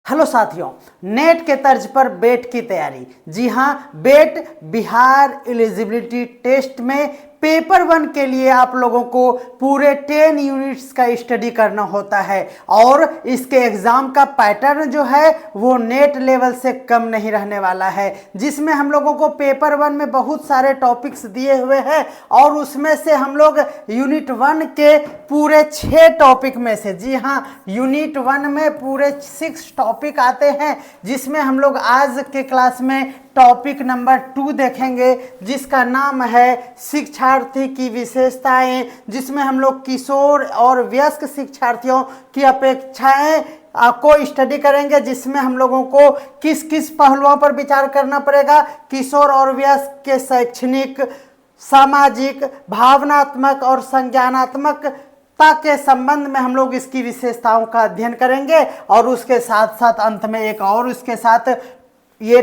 Hello साथियों, net के तर्ज पर बेट की तैयारी। जी हाँ, बेट बिहार एलिजिबिलिटी टेस्ट में पेपर 1 के लिए आप लोगों को पूरे 10 यूनिट्स का स्टडी करना होता है और इसके एग्जाम का पैटर्न जो है वो नेट लेवल से कम नहीं रहने वाला है, जिसमें हम लोगों को पेपर 1 में बहुत सारे टॉपिक्स दिए हुए हैं और उसमें से हम लोग यूनिट 1 के पूरे 6 टॉपिक में से, जी हाँ, यूनिट 1 में पूरे 6 टॉपिक आते हैं, जिसमें हम लोग आज के क्लास में टॉपिक नंबर 2 देखेंगे, जिसका नाम है शिक्षार्थी की विशेषताएं, जिसमें हम लोग किशोर और वयस्क शिक्षार्थियों की अपेक्षाएं को स्टडी करेंगे, जिसमें हम लोगों को किस किस पहलुओं पर विचार करना पड़ेगा। किशोर और वयस्क के शैक्षणिक, सामाजिक, भावनात्मक और संज्ञानात्मक के संबंध में हम लोग इसकी विशेषताओं का अध्ययन करेंगे और उसके साथ साथ अंत में एक और उसके साथ ये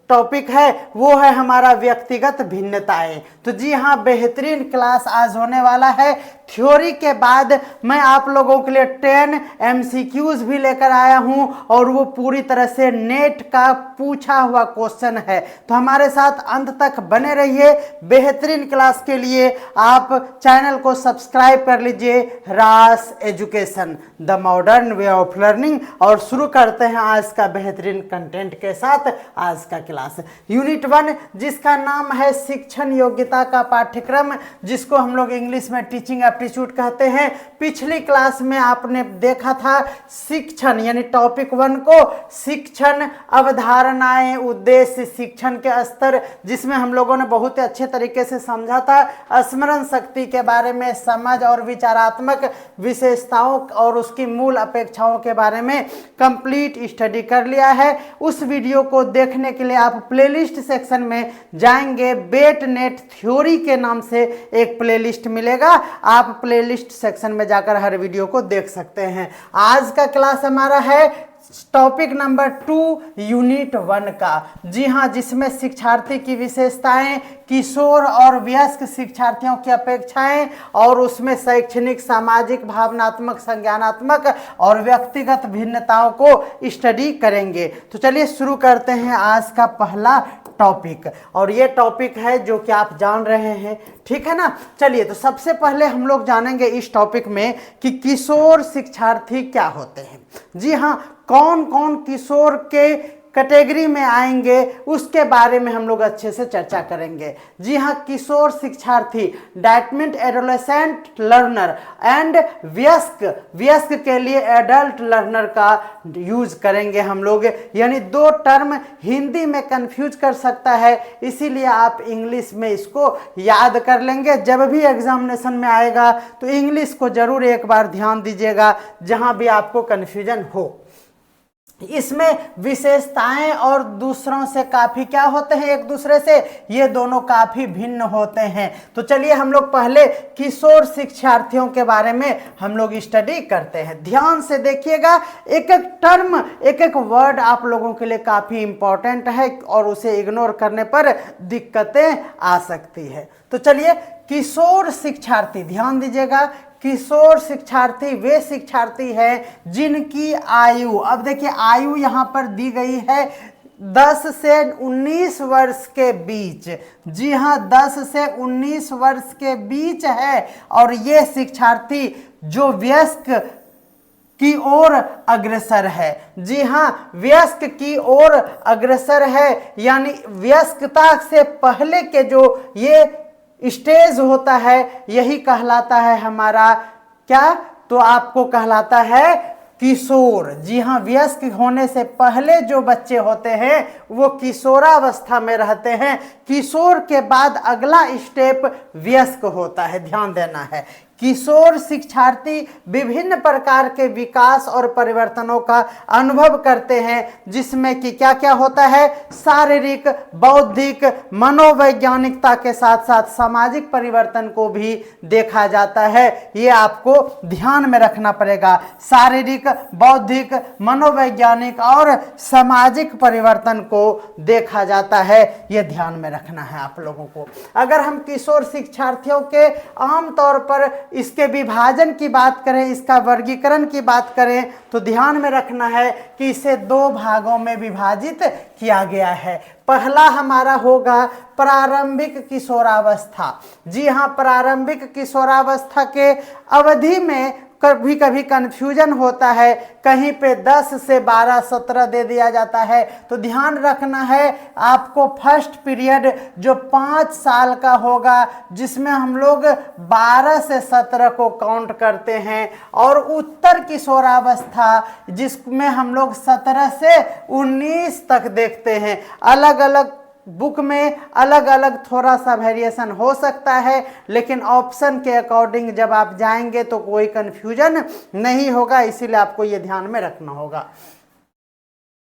टॉपिक है, वो है हमारा व्यक्तिगत भिन्नताएं। तो जी हाँ, बेहतरीन क्लास आज होने वाला है। थ्योरी के बाद मैं आप लोगों के लिए 10 MCQs भी लेकर आया हूं और वो पूरी तरह से नेट का पूछा हुआ क्वेश्चन है, तो हमारे साथ अंत तक बने रहिए। बेहतरीन क्लास के लिए आप चैनल को सब्सक्राइब कर लीजिए, रास education the modern way of learning. और शुरू करते हैं आज का बेहतरीन कंटेंट के साथ आज का क्लास। यूनिट 1 जिसका नाम है शिक्षण योग्यता का पाठ्यक्रम, जिसको हम लोग इंग्लिश में टीचिंग एप्टीट्यूड कहते हैं। पिछली क्लास में आपने देखा था शिक्षण यानी टॉपिक 1 को, शिक्षण अवधारणाएं, उद्देश्य, शिक्षण के स्तर, जिसमें हम लोगों ने बहुत ही अच्छे तरीके से समझा था। स्मरण शक्ति के बारे में, समझ और विचारात्मक विशेषताओं और उसकी मूल अपेक्षाओं के बारे में कंप्लीट स्टडी कर लिया है। उस वीडियो को देखने के लिए आप प्लेलिस्ट सेक्शन में जाएंगे, बेट नेट थ्योरी के नाम से एक प्लेलिस्ट मिलेगा, आप प्लेलिस्ट सेक्शन में जाकर हर वीडियो को देख सकते हैं। आज का क्लास हमारा है टॉपिक नंबर 2 यूनिट 1 का, जी हाँ, जिसमें शिक्षार्थी की विशेषताएं, किशोर और वयस्क शिक्षार्थियों की अपेक्षाएं और उसमें शैक्षणिक, सामाजिक, भावनात्मक, संज्ञानात्मक और व्यक्तिगत भिन्नताओं को स्टडी करेंगे। तो चलिए शुरू करते हैं आज का पहला टॉपिक, और ये टॉपिक है जो कि आप जान रहे हैं, ठीक है ना। चलिए, तो सबसे पहले हम लोग जानेंगे इस टॉपिक में कि किशोर शिक्षार्थी क्या होते हैं। जी हाँ, कौन कौन किशोर के कैटेगरी में आएंगे उसके बारे में हम लोग अच्छे से चर्चा करेंगे। जी हाँ, किशोर शिक्षार्थी, डैटमेंट एडोलेसेंट लर्नर एंड वयस्क के लिए एडल्ट लर्नर का यूज करेंगे हम लोग, यानी 2 टर्म हिंदी में कंफ्यूज कर सकता है, इसीलिए आप इंग्लिश में इसको याद कर लेंगे। जब भी एग्जामिनेशन में आएगा तो इंग्लिश को जरूर एक बार ध्यान दीजिएगा जहां भी आपको कंफ्यूजन हो। इसमें विशेषताएं और दूसरों से काफी क्या होते हैं, एक दूसरे से ये दोनों काफी भिन्न होते हैं। तो चलिए हम लोग पहले किशोर शिक्षार्थियों के बारे में हम लोग स्टडी करते हैं। ध्यान से देखिएगा, एक एक टर्म, एक एक वर्ड आप लोगों के लिए काफी इंपॉर्टेंट है और उसे इग्नोर करने पर दिक्कतें आ सकती है। तो चलिए, किशोर शिक्षार्थी, ध्यान दीजिएगा, किशोर शिक्षार्थी वे शिक्षार्थी हैं जिनकी आयु, अब देखिए आयु यहां पर दी गई है 10 से 19 वर्ष के बीच। जी हाँ, 10 से 19 वर्ष के बीच है और ये शिक्षार्थी जो वयस्क की ओर अग्रसर है। जी हाँ, वयस्क की ओर अग्रसर है, यानी वयस्कता से पहले के जो ये स्टेज होता है यही कहलाता है हमारा क्या, तो आपको कहलाता है किशोर। जी हाँ, वयस्क होने से पहले जो बच्चे होते हैं वो किशोरावस्था में रहते हैं। किशोर के बाद अगला स्टेप वयस्क होता है, ध्यान देना है। किशोर शिक्षार्थी विभिन्न प्रकार के विकास और परिवर्तनों का अनुभव करते हैं, जिसमें कि क्या क्या होता है, शारीरिक, बौद्धिक, मनोवैज्ञानिकता के साथ साथ सामाजिक परिवर्तन को भी देखा जाता है। ये आपको ध्यान में रखना पड़ेगा, शारीरिक, बौद्धिक, मनोवैज्ञानिक और सामाजिक परिवर्तन को देखा जाता है, ये ध्यान में रखना है आप लोगों को। अगर हम किशोर शिक्षार्थियों के आमतौर पर इसके विभाजन की बात करें, इसका वर्गीकरण की बात करें, तो ध्यान में रखना है कि इसे 2 भागों में विभाजित किया गया है। पहला हमारा होगा प्रारंभिक किशोरावस्था। जी हाँ, प्रारंभिक किशोरावस्था के अवधि में कभी कभी कन्फ्यूजन होता है, कहीं पे 10 से 12, 17 दे दिया जाता है, तो ध्यान रखना है आपको फर्स्ट पीरियड जो 5 साल का होगा, जिसमें हम लोग 12 से 17 को काउंट करते हैं, और उत्तर किशोरावस्था जिसमें हम लोग 17 से 19 तक देखते हैं। अलग अलग बुक में अलग अलग थोड़ा सा वेरिएशन हो सकता है, लेकिन ऑप्शन के अकॉर्डिंग जब आप जाएंगे तो कोई कंफ्यूजन नहीं होगा, इसीलिए आपको ये ध्यान में रखना होगा।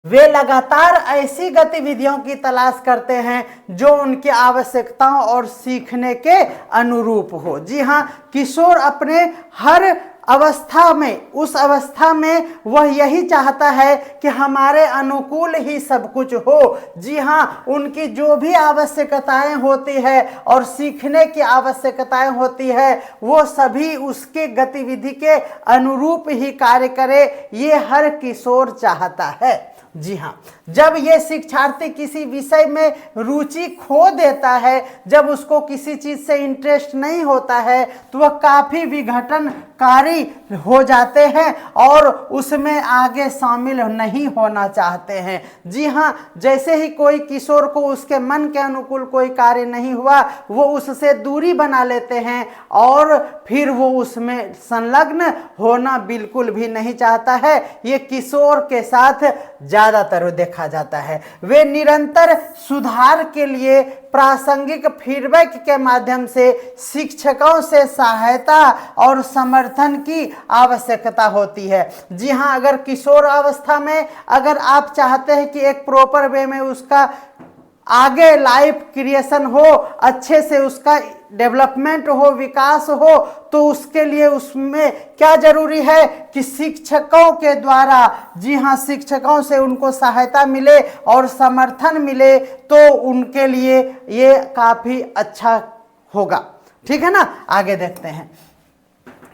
वे लगातार ऐसी गतिविधियों की तलाश करते हैं जो उनकी आवश्यकताओं और सीखने के अनुरूप हो। जी हाँ, किशोर अपने हर अवस्था में, उस अवस्था में वह यही चाहता है कि हमारे अनुकूल ही सब कुछ हो। जी हाँ, उनकी जो भी आवश्यकताएं होती है और सीखने की आवश्यकताएं होती है, वो सभी उसके गतिविधि के अनुरूप ही कार्य करे, ये हर किशोर चाहता है। जी हाँ, जब ये शिक्षार्थी किसी विषय में रुचि खो देता है, जब उसको किसी चीज से इंटरेस्ट नहीं होता है, तो वह काफी विघटनकारी हो जाते हैं और उसमें आगे शामिल नहीं होना चाहते हैं। जी हाँ, जैसे ही कोई किशोर को उसके मन के अनुकूल कोई कार्य नहीं हुआ, वो उससे दूरी बना लेते हैं और फिर वो उसमें संलग्न होना बिल्कुल भी नहीं चाहता है। ये किशोर के साथ ज्यादातर देखा जाता है। वे निरंतर सुधार के लिए प्रासंगिक फीडबैक के माध्यम से शिक्षकों से सहायता और समर्थन की आवश्यकता होती है। जी हाँ, अगर किशोर अवस्था में अगर आप चाहते हैं कि एक प्रॉपर वे में उसका आगे लाइफ क्रिएशन हो, अच्छे से उसका डेवलपमेंट हो, विकास हो, तो उसके लिए उसमें क्या जरूरी है कि शिक्षकों के द्वारा, जी हाँ, शिक्षकों से उनको सहायता मिले और समर्थन मिले, तो उनके लिए ये काफी अच्छा होगा। ठीक है ना, आगे देखते हैं।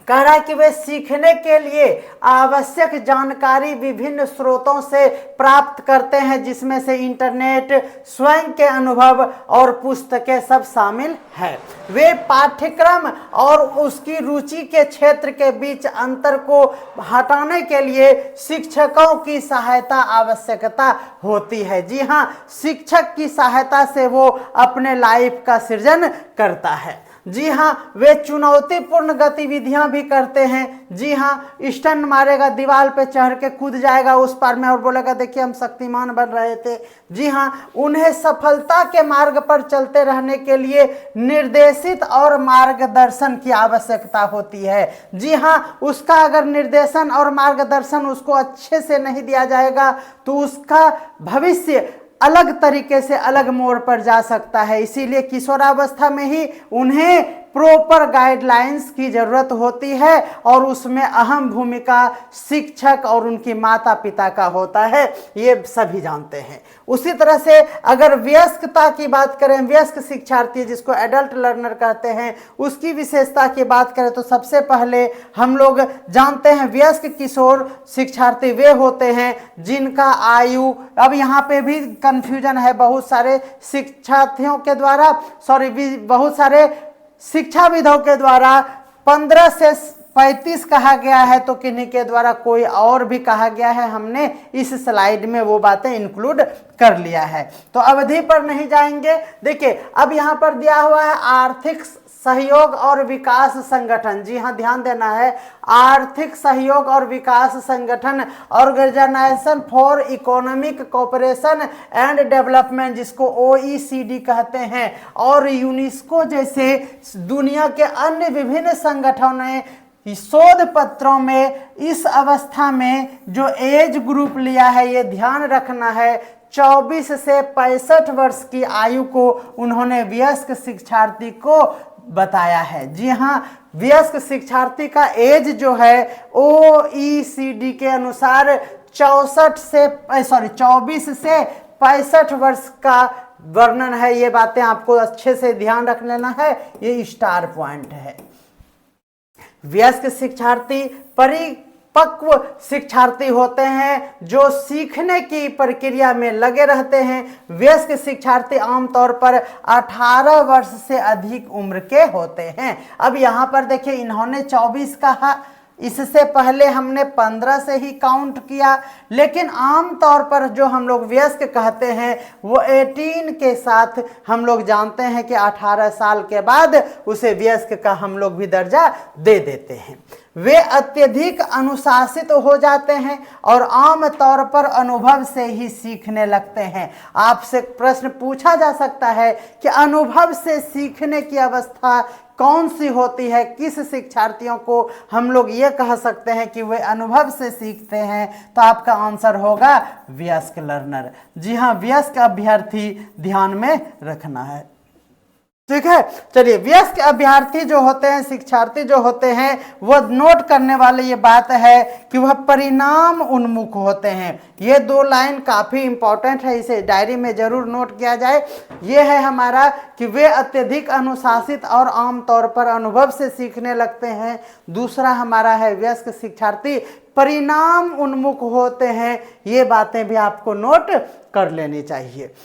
कह रहा है कि वे सीखने के लिए आवश्यक जानकारी विभिन्न स्रोतों से प्राप्त करते हैं, जिसमें से इंटरनेट, स्वयं के अनुभव और पुस्तकें सब शामिल है। वे पाठ्यक्रम और उसकी रुचि के क्षेत्र के बीच अंतर को हटाने के लिए शिक्षकों की सहायता आवश्यकता होती है। जी हाँ, शिक्षक की सहायता से वो अपने लाइफ का सृजन करता है। जी हाँ, वे चुनौतीपूर्ण गतिविधियां भी करते हैं। जी हाँ, स्टंट मारेगा, दीवार पे चढ़ के कूद जाएगा उस पार में और बोलेगा देखिए हम शक्तिमान बन रहे थे। जी हाँ, उन्हें सफलता के मार्ग पर चलते रहने के लिए निर्देशित और मार्गदर्शन की आवश्यकता होती है। जी हाँ, उसका अगर निर्देशन और मार्गदर्शन उसको अच्छे से नहीं दिया जाएगा तो उसका भविष्य अलग तरीके से अलग मोड़ पर जा सकता है। इसीलिए किशोरावस्था में ही उन्हें प्रॉपर गाइडलाइंस की जरूरत होती है और उसमें अहम भूमिका शिक्षक और उनकी माता पिता का होता है, ये सभी जानते हैं। उसी तरह से अगर वयस्कता की बात करें, वयस्क शिक्षार्थी जिसको एडल्ट लर्नर कहते हैं, उसकी विशेषता की बात करें तो सबसे पहले हम लोग जानते हैं वयस्क किशोर शिक्षार्थी वे होते हैं जिनका आयु, अब यहाँ पे भी कंफ्यूजन है बहुत सारे शिक्षार्थियों के द्वारा, बहुत सारे शिक्षाविदों के द्वारा 15 से 35 कहा गया है, तो किन्हीं के द्वारा कोई और भी कहा गया है। हमने इस स्लाइड में वो बातें इंक्लूड कर लिया है, तो अवधि पर नहीं जाएंगे। देखिए अब यहाँ पर दिया हुआ है आर्थिक सहयोग और विकास संगठन। जी हाँ, ध्यान देना है, आर्थिक सहयोग और विकास संगठन, Organization for Economic Cooperation and Development, जिसको OECD कहते हैं, और यूनेस्को जैसे दुनिया के अन्य विभिन्न संगठनों ने शोध पत्रों में इस अवस्था में जो एज ग्रुप लिया है, ये ध्यान रखना है 24 से 65 वर्ष की आयु को उन्होंने वयस्क शिक्षार्थी को बताया है। जी हाँ, वयस्क शिक्षार्थी का एज जो है OECD के अनुसार 24 से 65 वर्ष का वर्णन है। ये बातें आपको अच्छे से ध्यान रख लेना है, ये स्टार पॉइंट है। वयस्क शिक्षार्थी परिपक्व शिक्षार्थी होते हैं जो सीखने की प्रक्रिया में लगे रहते हैं। वयस्क शिक्षार्थी आमतौर पर 18 वर्ष से अधिक उम्र के होते हैं। अब यहाँ पर देखिए इन्होंने 24 कहा, इससे पहले हमने 15 से ही काउंट किया, लेकिन आमतौर पर जो हम लोग वयस्क कहते हैं वो 18 के साथ हम लोग जानते हैं कि 18 साल के बाद उसे वयस्क का हम लोग भी दर्जा दे देते हैं। वे अत्यधिक अनुशासित हो जाते हैं और आम तौर पर अनुभव से ही सीखने लगते हैं। आपसे प्रश्न पूछा जा सकता है कि अनुभव से सीखने की अवस्था कौन सी होती है, किस शिक्षार्थियों को हम लोग ये कह सकते हैं कि वे अनुभव से सीखते हैं, तो आपका आंसर होगा वयस्क लर्नर। जी हाँ, वयस्क अभ्यर्थी ध्यान में रखना है। ठीक है, चलिए वयस्क अभ्यर्थी जो होते हैं, शिक्षार्थी जो होते हैं, वह नोट करने वाले ये बात है कि वह परिणाम उन्मुख होते हैं। ये 2 लाइन काफ़ी इंपॉर्टेंट है, इसे डायरी में जरूर नोट किया जाए। ये है हमारा कि वे अत्यधिक अनुशासित और आमतौर पर अनुभव से सीखने लगते हैं। दूसरा हमारा है वयस्क शिक्षार्थी परिणाम उन्मुख होते हैं। ये बातें भी आपको नोट कर लेनी चाहिए।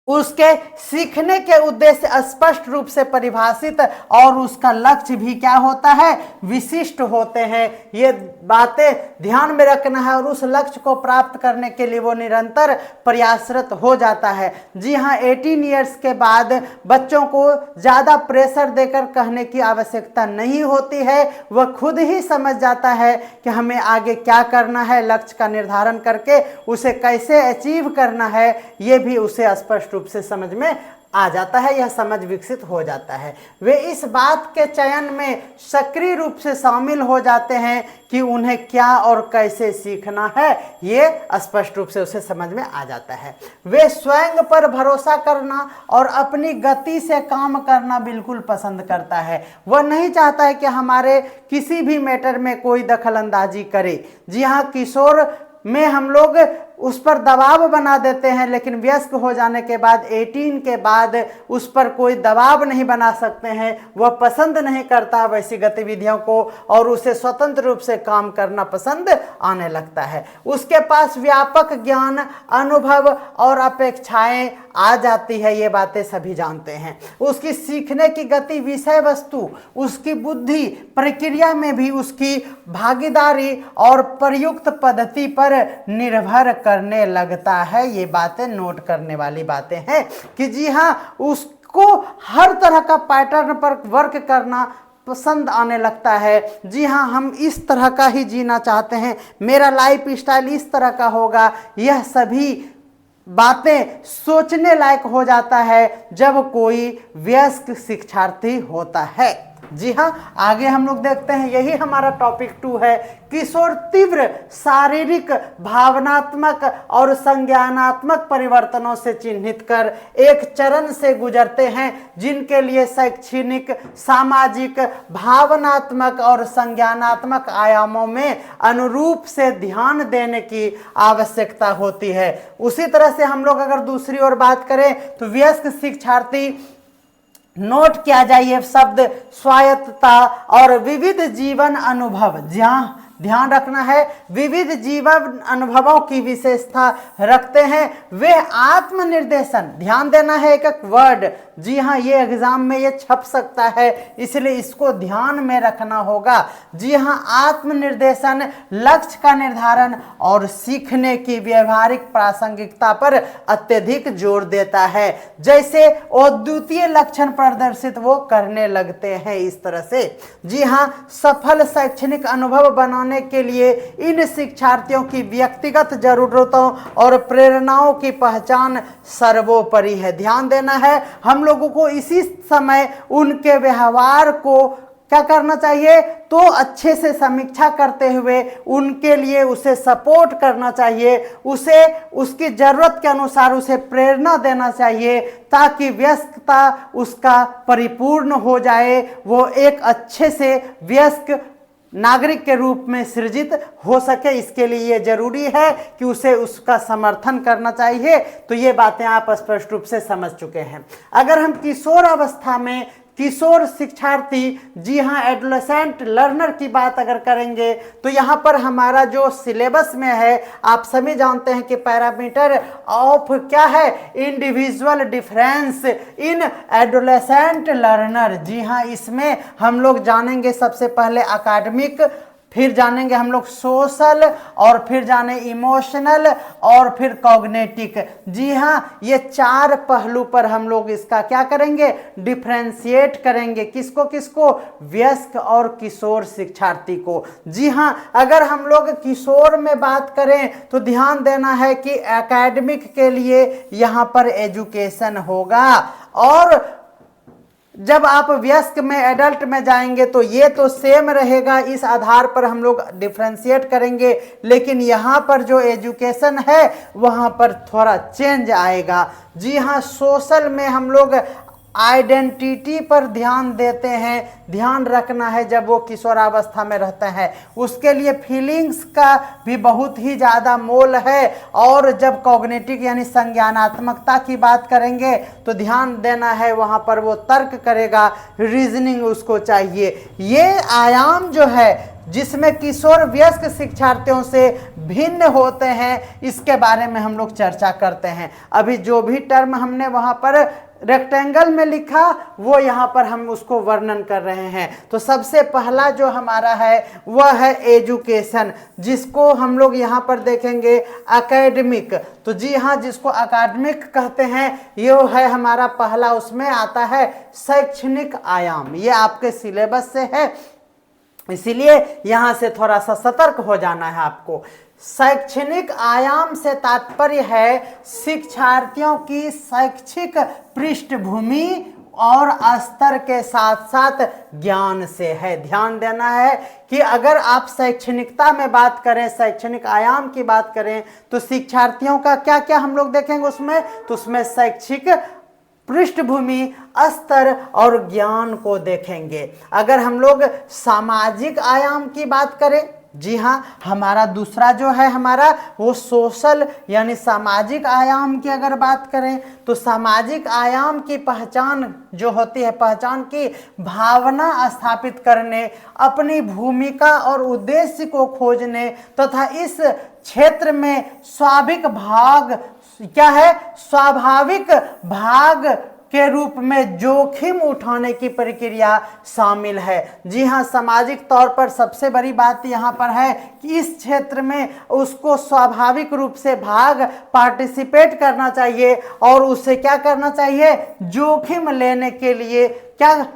उसके सीखने के उद्देश्य स्पष्ट रूप से परिभाषित और उसका लक्ष्य भी क्या होता है, विशिष्ट होते हैं। ये बातें ध्यान में रखना है और उस लक्ष्य को प्राप्त करने के लिए वो निरंतर प्रयासरत हो जाता है। जी हाँ, 18 ईयर्स के बाद बच्चों को ज़्यादा प्रेशर देकर कहने की आवश्यकता नहीं होती है। वह खुद ही समझ जाता है कि हमें आगे क्या करना है, लक्ष्य का निर्धारण करके उसे कैसे अचीव करना है, ये भी उसे स्पष्ट रूप से समझ में आ जाता है, यह समझ विकसित हो जाता है। वे इस बात के चयन में सक्रिय रूप से शामिल हो जाते हैं कि उन्हें क्या और कैसे सीखना है, ये स्पष्ट रूप से उसे समझ में आ जाता है। वे स्वयं पर भरोसा करना और अपनी गति से काम करना बिल्कुल पसंद करता है। वह नहीं चाहता है कि हमारे किसी भी मैटर में कोई दखल अंदाजी करे। जी हाँ, किशोर में हम लोग उस पर दबाव बना देते हैं, लेकिन वयस्क हो जाने के बाद 18 के बाद उस पर कोई दबाव नहीं बना सकते हैं। वह पसंद नहीं करता वैसी गतिविधियों को और उसे स्वतंत्र रूप से काम करना पसंद आने लगता है। उसके पास व्यापक ज्ञान, अनुभव और अपेक्षाएं आ जाती है, ये बातें सभी जानते हैं। उसकी सीखने की गति, विषय वस्तु, उसकी बुद्धि, प्रक्रिया में भी उसकी भागीदारी और प्रयुक्त पद्धति पर निर्भर करने लगता है। ये बातें नोट करने वाली बातें हैं कि जी हाँ, उसको हर तरह का पैटर्न पर वर्क करना पसंद आने लगता है। जी हाँ, हम इस तरह का ही जीना चाहते हैं, मेरा लाइफ स्टाइल इस तरह का होगा। यह सभी बातें सोचने लायक हो जाता है जब कोई वयस्क शिक्षार्थी होता है। जी हाँ, आगे हम लोग देखते हैं, यही हमारा टॉपिक 2 है। किशोर तीव्र शारीरिक, भावनात्मक और संज्ञानात्मक परिवर्तनों से चिन्हित कर एक चरण से गुजरते हैं जिनके लिए शैक्षणिक, सामाजिक, भावनात्मक और संज्ञानात्मक आयामों में अनुरूप से ध्यान देने की आवश्यकता होती है। उसी तरह से हम लोग अगर दूसरी ओर बात करें तो वयस्क शिक्षार्थी, नोट किया जाइए शब्द, स्वायत्तता और विविध जीवन अनुभव। जहाँ ध्यान रखना है, विविध जीवन अनुभवों की विशेषता रखते हैं। वे आत्मनिर्देशन, ध्यान देना है एक एक वर्ड। जी हाँ, ये एग्जाम में ये छप सकता है, इसलिए इसको ध्यान में रखना होगा। जी हाँ, आत्मनिर्देशन, लक्ष्य का निर्धारण और सीखने की व्यवहारिक प्रासंगिकता पर अत्यधिक जोर देता है। जैसे अद्वितीय लक्षण प्रदर्शित वो करने लगते हैं इस तरह से। जी हाँ, सफल शैक्षणिक अनुभव बनाने के लिए इन शिक्षार्थियों की व्यक्तिगत जरूरतों और प्रेरणाओं की पहचान सर्वोपरि है। ध्यान देना है, हम लोगों को इसी समय उनके व्यवहार को क्या करना चाहिए, तो अच्छे से समीक्षा करते हुए उनके लिए उसे सपोर्ट करना चाहिए, उसे उसकी ज़रूरत के अनुसार उसे प्रेरणा देना चाहिए ताकि वयस्कता उसका परिपूर्ण हो जाए, वो एक अच्छे से वयस्क नागरिक के रूप में सृजित हो सके। इसके लिए ये जरूरी है कि उसे उसका समर्थन करना चाहिए। तो ये बातें आप स्पष्ट रूप से समझ चुके हैं। अगर हम किशोर अवस्था में किशोर शिक्षार्थी, जी हाँ एडोलेसेंट लर्नर की बात अगर करेंगे तो यहाँ पर हमारा जो सिलेबस में है, आप सभी जानते हैं कि पैरामीटर ऑफ क्या है, individual difference in adolescent learner. जी हाँ, इसमें हम लोग जानेंगे सबसे पहले अकादमिक, फिर जानेंगे हम लोग सोशल, और फिर जाने इमोशनल, और फिर कॉग्निटिव। जी हाँ, ये 4 पहलू पर हम लोग इसका क्या करेंगे, डिफरेंशिएट करेंगे। किसको किसको, वयस्क और किशोर शिक्षार्थी को। जी हाँ, अगर हम लोग किशोर में बात करें तो ध्यान देना है कि एकेडमिक के लिए यहाँ पर एजुकेशन होगा, और जब आप वयस्क में एडल्ट में जाएंगे तो ये तो सेम रहेगा, इस आधार पर हम लोग डिफरेंशिएट करेंगे, लेकिन यहाँ पर जो एजुकेशन है वहाँ पर थोड़ा चेंज आएगा। जी हाँ, सोशल में हम लोग आइडेंटिटी पर ध्यान देते हैं, ध्यान रखना है जब वो किशोरावस्था में रहते हैं, उसके लिए फीलिंग्स का भी बहुत ही ज़्यादा मोल है। और जब कॉग्निटिव यानी संज्ञानात्मकता की बात करेंगे तो ध्यान देना है, वहाँ पर वो तर्क करेगा, रीजनिंग उसको चाहिए। ये आयाम जो है जिसमें किशोर वयस्क शिक्षार्थियों से भिन्न होते हैं, इसके बारे में हम लोग चर्चा करते हैं। अभी जो भी टर्म हमने वहाँ पर रेक्टेंगल में लिखा वो यहाँ पर हम उसको वर्णन कर रहे हैं। तो सबसे पहला जो हमारा है वह है एजुकेशन, जिसको हम लोग यहाँ पर देखेंगे एकेडमिक। तो जी हाँ, जिसको अकादमिक कहते हैं ये है हमारा पहला, उसमें आता है शैक्षणिक आयाम। ये आपके सिलेबस से है, इसीलिए यहाँ से थोड़ा सा सतर्क हो जाना है आपको। शैक्षणिक आयाम से तात्पर्य है शिक्षार्थियों की शैक्षिक पृष्ठभूमि और स्तर के साथ साथ ज्ञान से है। ध्यान देना है कि अगर आप शैक्षणिकता में बात करें, शैक्षणिक आयाम की बात करें, तो शिक्षार्थियों का क्या क्या हम लोग देखेंगे उसमें, तो उसमें शैक्षिक पृष्ठभूमि, स्तर और ज्ञान को देखेंगे। अगर हम लोग सामाजिक आयाम की बात करें, जी हाँ, हमारा दूसरा जो है हमारा वो सोशल यानी सामाजिक आयाम की अगर बात करें तो सामाजिक आयाम की पहचान जो होती है, पहचान की भावना स्थापित करने, अपनी भूमिका और उद्देश्य को खोजने तथा इस क्षेत्र में स्वाभाविक भाग क्या है, स्वाभाविक भाग के रूप में जोखिम उठाने की प्रक्रिया शामिल है। जी हाँ, सामाजिक तौर पर सबसे बड़ी बात यहाँ पर है कि इस क्षेत्र में उसको स्वाभाविक रूप से भाग पार्टिसिपेट करना चाहिए और उसे क्या करना चाहिए, जोखिम लेने के लिए क्या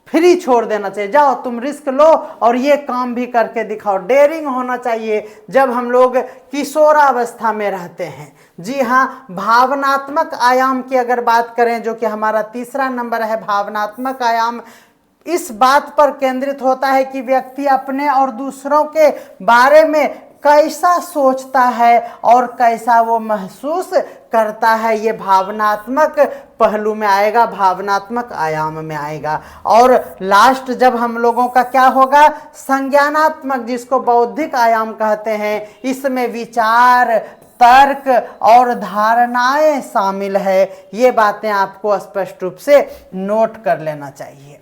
फ्री छोड़ देना चाहिए, जाओ तुम रिस्क लो और ये काम भी करके दिखाओ। डेयरिंग होना चाहिए जब हम लोग किशोरावस्था में रहते हैं। जी हाँ, भावनात्मक आयाम की अगर बात करें जो कि हमारा तीसरा नंबर है, भावनात्मक आयाम इस बात पर केंद्रित होता है कि व्यक्ति अपने और दूसरों के बारे में कैसा सोचता है और कैसा वो महसूस करता है, ये भावनात्मक पहलू में आएगा, भावनात्मक आयाम में आएगा। और लास्ट जब हम लोगों का क्या होगा, संज्ञानात्मक, जिसको बौद्धिक आयाम कहते हैं, इसमें विचार, तर्क और धारणाएं शामिल है। ये बातें आपको स्पष्ट रूप से नोट कर लेना चाहिए।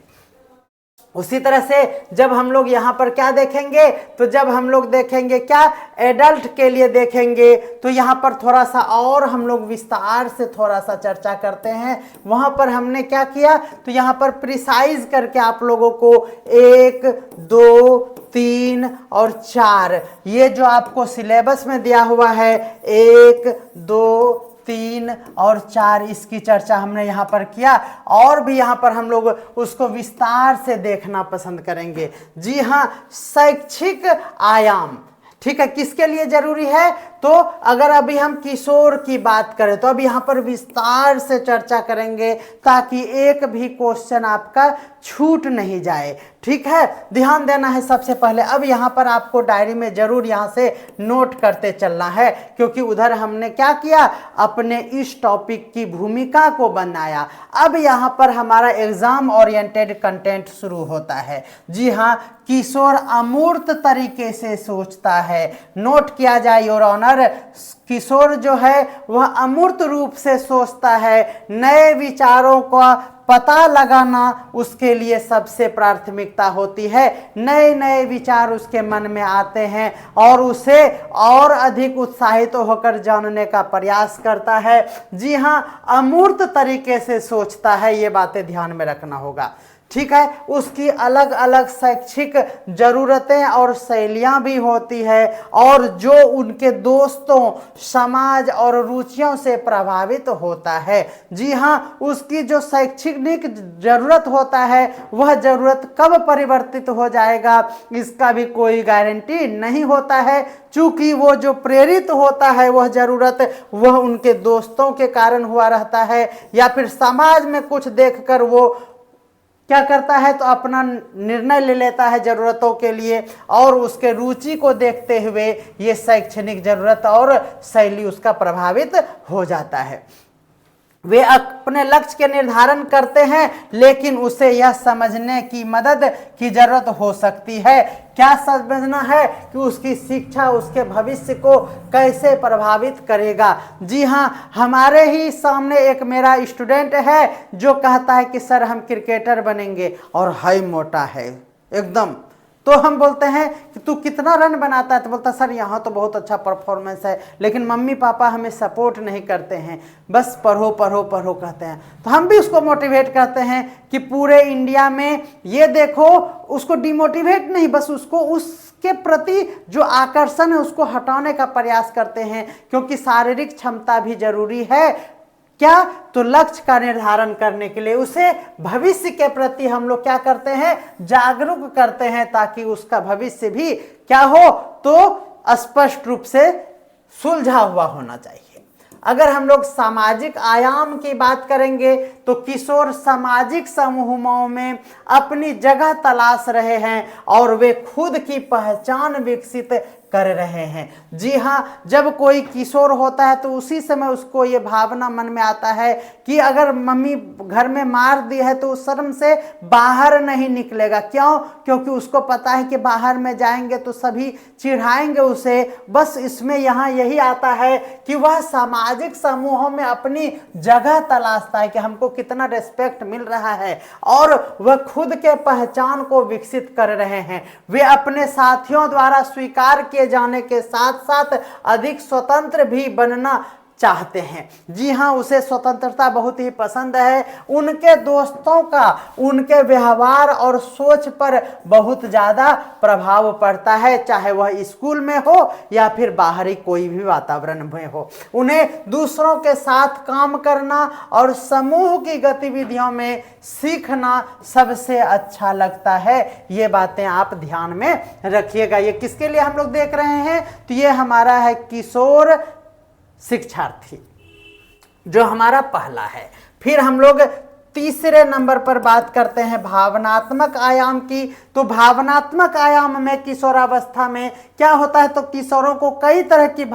उसी तरह से जब हम लोग यहाँ पर क्या देखेंगे, तो जब हम लोग देखेंगे क्या, एडल्ट के लिए देखेंगे, तो यहाँ पर थोड़ा सा और हम लोग विस्तार से थोड़ा सा चर्चा करते हैं। वहाँ पर हमने क्या किया, तो यहाँ पर प्रिसाइज करके आप लोगों को 1, 2, 3 और 4 ये जो आपको सिलेबस में दिया हुआ है 1, 2, 3 और 4 इसकी चर्चा हमने यहाँ पर किया, और भी यहाँ पर हम लोग उसको विस्तार से देखना पसंद करेंगे। जी हाँ, शैक्षिक आयाम ठीक है, किसके लिए जरूरी है, तो अगर अभी हम किशोर की बात करें तो अब यहाँ पर विस्तार से चर्चा करेंगे ताकि एक भी क्वेश्चन आपका छूट नहीं जाए। ठीक है, ध्यान देना है सबसे पहले। अब यहाँ पर आपको डायरी में जरूर यहाँ से नोट करते चलना है, क्योंकि उधर हमने क्या किया, अपने इस टॉपिक की भूमिका को बनाया। अब यहाँ पर हमारा एग्जाम ओरिएंटेड कंटेंट शुरू होता है। जी हाँ, किशोर अमूर्त तरीके से सोचता है। नोट किया जाए योर ऑनर, नर किशोर जो है वह अमूर्त रूप से सोचता है, नए विचारों का पता लगाना उसके लिए सबसे प्राथमिकता होती है। नए नए विचार उसके मन में आते हैं और उसे और अधिक उत्साहित होकर जानने का प्रयास करता है। जी हाँ, अमूर्त तरीके से सोचता है, ये बातें ध्यान में रखना होगा। ठीक है, उसकी अलग अलग शैक्षिक ज़रूरतें और शैलियाँ भी होती है और जो उनके दोस्तों, समाज और रुचियों से प्रभावित होता है। जी हाँ, उसकी जो शैक्षणिक ज़रूरत होता है वह ज़रूरत कब परिवर्तित हो जाएगा इसका भी कोई गारंटी नहीं होता है, चूँकि वो जो प्रेरित होता है वह ज़रूरत वह उनके दोस्तों के कारण हुआ रहता है या फिर समाज में कुछ देखकर वो क्या करता है तो अपना निर्णय ले लेता है ज़रूरतों के लिए और उसके रुचि को देखते हुए ये शैक्षणिक ज़रूरत और शैली उसका प्रभावित हो जाता है। वे अपने लक्ष्य के निर्धारण करते हैं लेकिन उसे यह समझने की मदद की जरूरत हो सकती है। क्या समझना है कि उसकी शिक्षा उसके भविष्य को कैसे प्रभावित करेगा। जी हाँ, हमारे ही सामने एक मेरा स्टूडेंट है जो कहता है कि सर हम क्रिकेटर बनेंगे और हाई मोटा है एकदम। तो हम बोलते हैं कि तू कितना रन बनाता है, तो बोलता सर यहाँ तो बहुत अच्छा परफॉर्मेंस है लेकिन मम्मी पापा हमें सपोर्ट नहीं करते हैं, बस पढ़ो पढ़ो पढ़ो कहते हैं। तो हम भी उसको मोटिवेट करते हैं कि पूरे इंडिया में ये देखो, उसको डिमोटिवेट नहीं, बस उसको उसके प्रति जो आकर्षण है उसको हटाने का प्रयास करते हैं, क्योंकि शारीरिक क्षमता भी जरूरी है। क्या तो लक्ष्य का निर्धारण करने के लिए उसे भविष्य के प्रति हम लोग क्या करते हैं, जागरूक करते हैं, ताकि उसका भविष्य भी क्या हो तो स्पष्ट रूप से सुलझा हुआ होना चाहिए। अगर हम लोग सामाजिक आयाम की बात करेंगे तो किशोर सामाजिक समूहों में अपनी जगह तलाश रहे हैं और वे खुद की पहचान विकसित कर रहे हैं। जी हाँ, जब कोई किशोर होता है तो उसी समय उसको ये भावना मन में आता है कि अगर मम्मी घर में मार दी है तो उस शर्म से बाहर नहीं निकलेगा। क्यों? क्योंकि उसको पता है कि बाहर में जाएंगे तो सभी चिढ़ाएंगे उसे। बस इसमें यहाँ यही आता है कि वह सामाजिक समूहों में अपनी जगह तलाशता है कि हमको कितना रिस्पेक्ट मिल रहा है और वह खुद के पहचान को विकसित कर रहे हैं। वे अपने साथियों द्वारा स्वीकार किए जाने के साथ साथ अधिक स्वतंत्र भी बनना चाहते हैं। जी हाँ, उसे स्वतंत्रता बहुत ही पसंद है। उनके दोस्तों का उनके व्यवहार और सोच पर बहुत ज़्यादा प्रभाव पड़ता है, चाहे वह स्कूल में हो या फिर बाहरी कोई भी वातावरण में हो। उन्हें दूसरों के साथ काम करना और समूह की गतिविधियों में सीखना सबसे अच्छा लगता है। ये बातें आप ध्यान में रखिएगा। ये किसके लिए हम लोग देख रहे हैं तो ये हमारा है किशोर शिक्षार्थी, जो हमारा पहला है। फिर हम लोग तीसरे नंबर पर बात करते हैं भावनात्मक आयाम की। तो भावनात्मक आयाम में किशोरावस्था में क्या होता है तो किशोरों को कई तरह की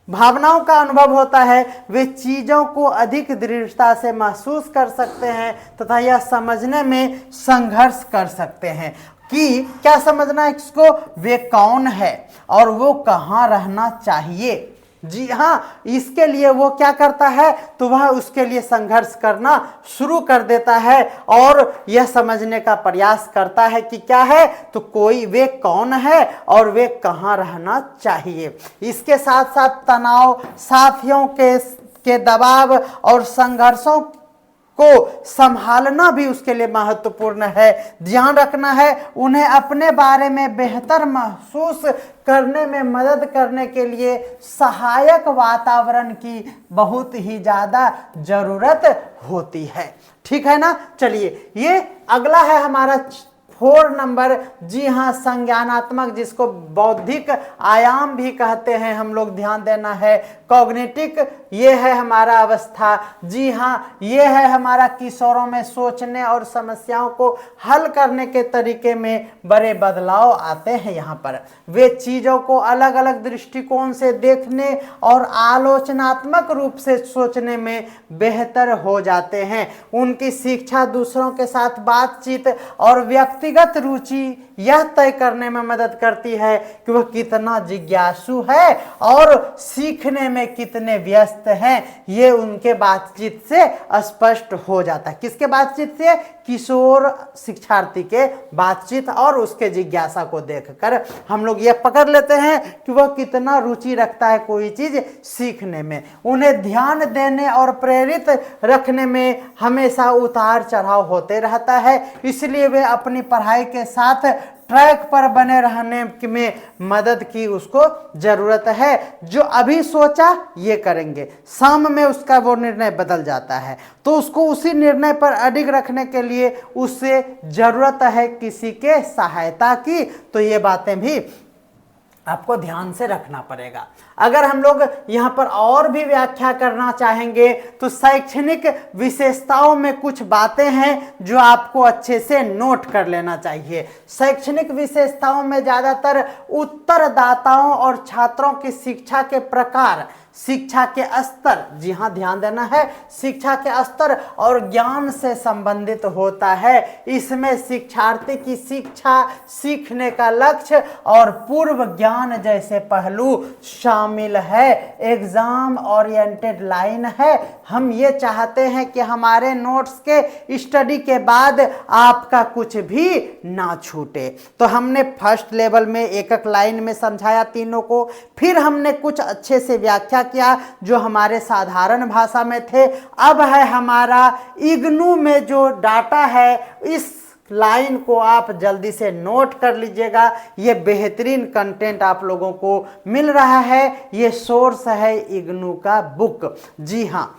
भावनाओं का अनुभव होता है। वे चीज़ों को अधिक दृढ़ता से महसूस कर सकते हैं तथा यह समझने में संघर्ष कर सकते हैं कि क्या समझना है इसको, वे कौन है और वो कहाँ रहना चाहिए। जी हाँ, इसके लिए वो क्या करता है तो वह उसके लिए संघर्ष करना शुरू कर देता है और यह समझने का प्रयास करता है कि क्या है तो कोई वे कौन है और वे कहाँ रहना चाहिए। इसके साथ साथ तनाव, साथियों के दबाव और संघर्षों को संभालना भी उसके लिए महत्वपूर्ण है। ध्यान रखना है उन्हें अपने बारे में बेहतर महसूस करने में मदद करने के लिए सहायक वातावरण की बहुत ही ज़्यादा ज़रूरत होती है। ठीक है ना। चलिए, ये अगला है हमारा 4 नंबर। जी हाँ, संज्ञानात्मक, जिसको बौद्धिक आयाम भी कहते हैं हम लोग, ध्यान देना है। कॉग्निटिव ये है हमारा अवस्था। जी हाँ, ये है हमारा किशोरों में सोचने और समस्याओं को हल करने के तरीके में बड़े बदलाव आते हैं। यहाँ पर वे चीज़ों को अलग अलग दृष्टिकोण से देखने और आलोचनात्मक रूप से सोचने में बेहतर हो जाते हैं। उनकी शिक्षा दूसरों के साथ बातचीत और व्यक्तिगत रुचि यह तय करने में मदद करती है कि वह कितना जिज्ञासु है और सीखने में कितने व्यस्त हैं। ये उनके बातचीत से स्पष्ट हो जाता है। किसके बातचीत से? किशोर शिक्षार्थी के बातचीत और उसके जिज्ञासा को देखकर हम लोग ये पकड़ लेते हैं कि वह कितना रुचि रखता है कोई चीज सीखने में। उन्हें ध्यान देने और प्रेरित रखने में हमेशा उतार चढ़ाव होते रहता है, इसलिए वे अपनी पढ़ाई के साथ ट्रैक पर बने रहने में मदद की उसको जरूरत है। जो अभी सोचा ये करेंगे, शाम में उसका वो निर्णय बदल जाता है, तो उसको उसी निर्णय पर अडिग रखने के लिए उससे जरूरत है किसी के सहायता की। तो ये बातें भी आपको ध्यान से रखना पड़ेगा। अगर हम लोग यहाँ पर और भी व्याख्या करना चाहेंगे तो शैक्षणिक विशेषताओं में कुछ बातें हैं जो आपको अच्छे से नोट कर लेना चाहिए। शैक्षणिक विशेषताओं में ज़्यादातर उत्तरदाताओं और छात्रों की शिक्षा के प्रकार, शिक्षा के स्तर, जी हाँ ध्यान देना है, शिक्षा के स्तर और ज्ञान से संबंधित होता है। इसमें शिक्षार्थी की शिक्षा, सीखने का लक्ष्य और पूर्व ज्ञान जैसे पहलू शामिल है। एग्जाम ओरिएंटेड लाइन है। हम ये चाहते हैं कि हमारे नोट्स के स्टडी के बाद आपका कुछ भी ना छूटे। तो हमने फर्स्ट लेवल में एक एक लाइन में समझाया तीनों को, फिर हमने कुछ अच्छे से व्याख्या किया जो हमारे साधारण भाषा में थे। अब है हमारा इग्नू में जो डाटा है, इस लाइन को आप जल्दी से नोट कर लीजिएगा। ये बेहतरीन कंटेंट आप लोगों को मिल रहा है। ये सोर्स है इग्नू का बुक। जी हाँ,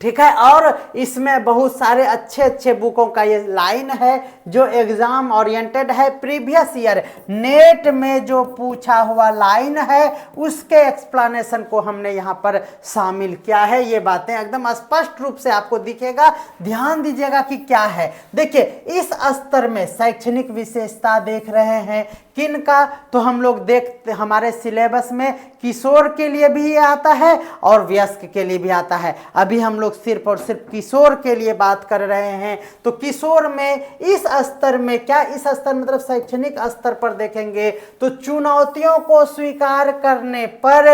ठीक है। और इसमें बहुत सारे अच्छे अच्छे बुकों का ये लाइन है जो एग्जाम ओरिएंटेड है। प्रीवियस ईयर नेट में जो पूछा हुआ लाइन है उसके एक्सप्लेनेशन को हमने यहाँ पर शामिल किया है। ये बातें एकदम स्पष्ट रूप से आपको दिखेगा। ध्यान दीजिएगा कि क्या है। देखिए, इस स्तर में शैक्षणिक विशेषता देख रहे हैं किन का, तो हम लोग देखते हमारे सिलेबस में किशोर के लिए भी ये आता है और वयस्क के लिए भी आता है। अभी हम लोग सिर्फ और सिर्फ किशोर के लिए बात कर रहे हैं। तो किशोर में इस स्तर में क्या, इस स्तर मतलब शैक्षणिक स्तर पर देखेंगे तो चुनौतियों को स्वीकार करने पर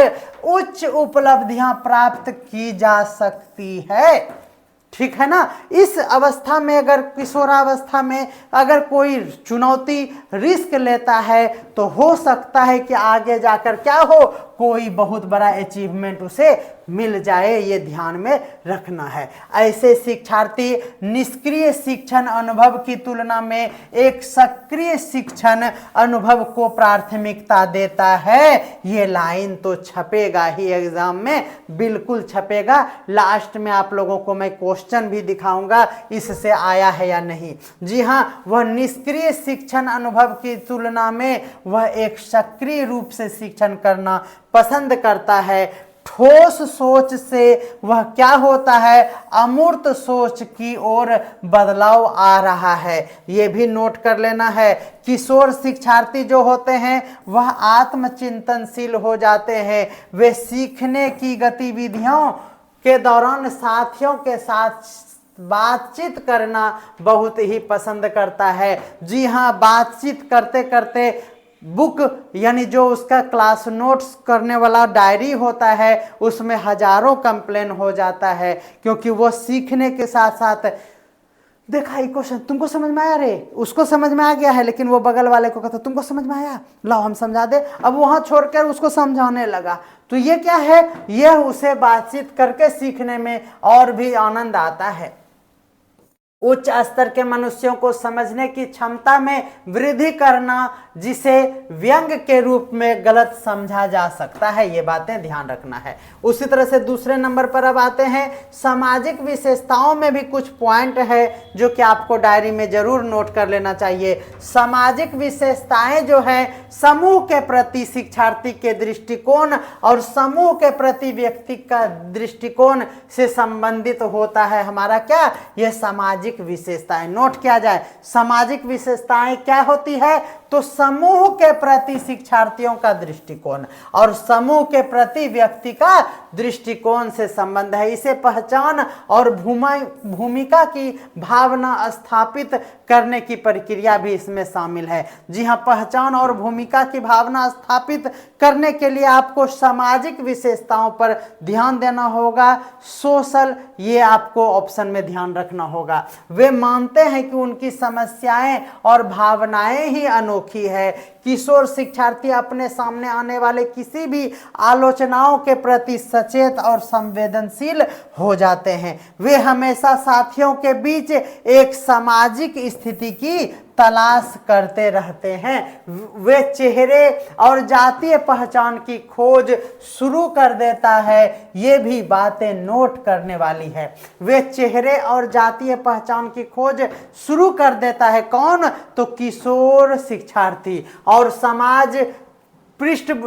उच्च उपलब्धियां प्राप्त की जा सकती है। ठीक है ना। इस अवस्था में, अगर किशोरावस्था में अगर कोई चुनौती रिस्क लेता है तो हो सकता है कि आगे जाकर क्या हो, कोई बहुत बड़ा अचीवमेंट उसे मिल जाए। ये ध्यान में रखना है। ऐसे शिक्षार्थी निष्क्रिय शिक्षण अनुभव की तुलना में एक सक्रिय शिक्षण अनुभव को प्राथमिकता देता है। ये लाइन तो छपेगा ही एग्जाम में, बिल्कुल छपेगा। लास्ट में आप लोगों को मैं क्वेश्चन भी दिखाऊंगा इससे आया है या नहीं। जी हाँ, वह निष्क्रिय शिक्षण अनुभव की तुलना में वह एक सक्रिय रूप से शिक्षण करना पसंद करता है। ठोस सोच से वह क्या होता है, अमूर्त सोच की ओर बदलाव आ रहा है। यह भी नोट कर लेना है। किशोर शिक्षार्थी जो होते हैं वह आत्मचिंतनशील हो जाते हैं। वे सीखने की गतिविधियों के दौरान साथियों के साथ बातचीत करना बहुत ही पसंद करता है। जी हाँ, बातचीत करते करते बुक यानी जो उसका क्लास नोट्स करने वाला डायरी होता है उसमें हजारों कंप्लेन हो जाता है, क्योंकि वो सीखने के साथ साथ देखा ये क्वेश्चन तुमको समझ में आया रे, उसको समझ में आ गया है, लेकिन वो बगल वाले को कहता तुमको समझ में आया, लाओ हम समझा दे। अब वहां छोड़कर उसको समझाने लगा। तो ये क्या है, यह उसे बातचीत करके सीखने में और भी आनंद आता है। उच्च स्तर के मनुष्यों को समझने की क्षमता में वृद्धि करना, जिसे व्यंग के रूप में गलत समझा जा सकता है। ये बातें ध्यान रखना है। उसी तरह से दूसरे नंबर पर अब आते हैं सामाजिक विशेषताओं में भी कुछ पॉइंट है जो कि आपको डायरी में जरूर नोट कर लेना चाहिए। सामाजिक विशेषताएं जो है समूह के प्रति शिक्षार्थी के दृष्टिकोण और समूह के प्रति व्यक्ति का दृष्टिकोण से संबंधित होता है। हमारा क्या, यह सामाजिक विशेषताएं। नोट किया जाए, सामाजिक विशेषताएं क्या होती है, तो समूह के प्रति शिक्षार्थियों का दृष्टिकोण और समूह के प्रति व्यक्ति का दृष्टिकोण से संबंध है। इसे पहचान और भूमिका की भावना स्थापित करने की प्रक्रिया भी इसमें शामिल है। जी हाँ, पहचान और भूमिका की भावना स्थापित करने के लिए आपको सामाजिक विशेषताओं पर ध्यान देना होगा। सोशल, ये आपको ऑप्शन में ध्यान रखना होगा। वे मानते हैं कि उनकी समस्याएं और भावनाएं ही अनोखी है। किशोर शिक्षार्थी अपने सामने आने वाले किसी भी आलोचनाओं के प्रति सचेत और संवेदनशील हो जाते हैं। वे हमेशा साथियों के बीच एक सामाजिक स्थिति की तलाश करते रहते हैं। वे चेहरे और जातीय पहचान की खोज शुरू कर देता है। ये भी बातें नोट करने वाली है। वे चेहरे और जातीय पहचान की खोज शुरू कर देता है। कौन, तो किशोर शिक्षार्थी। और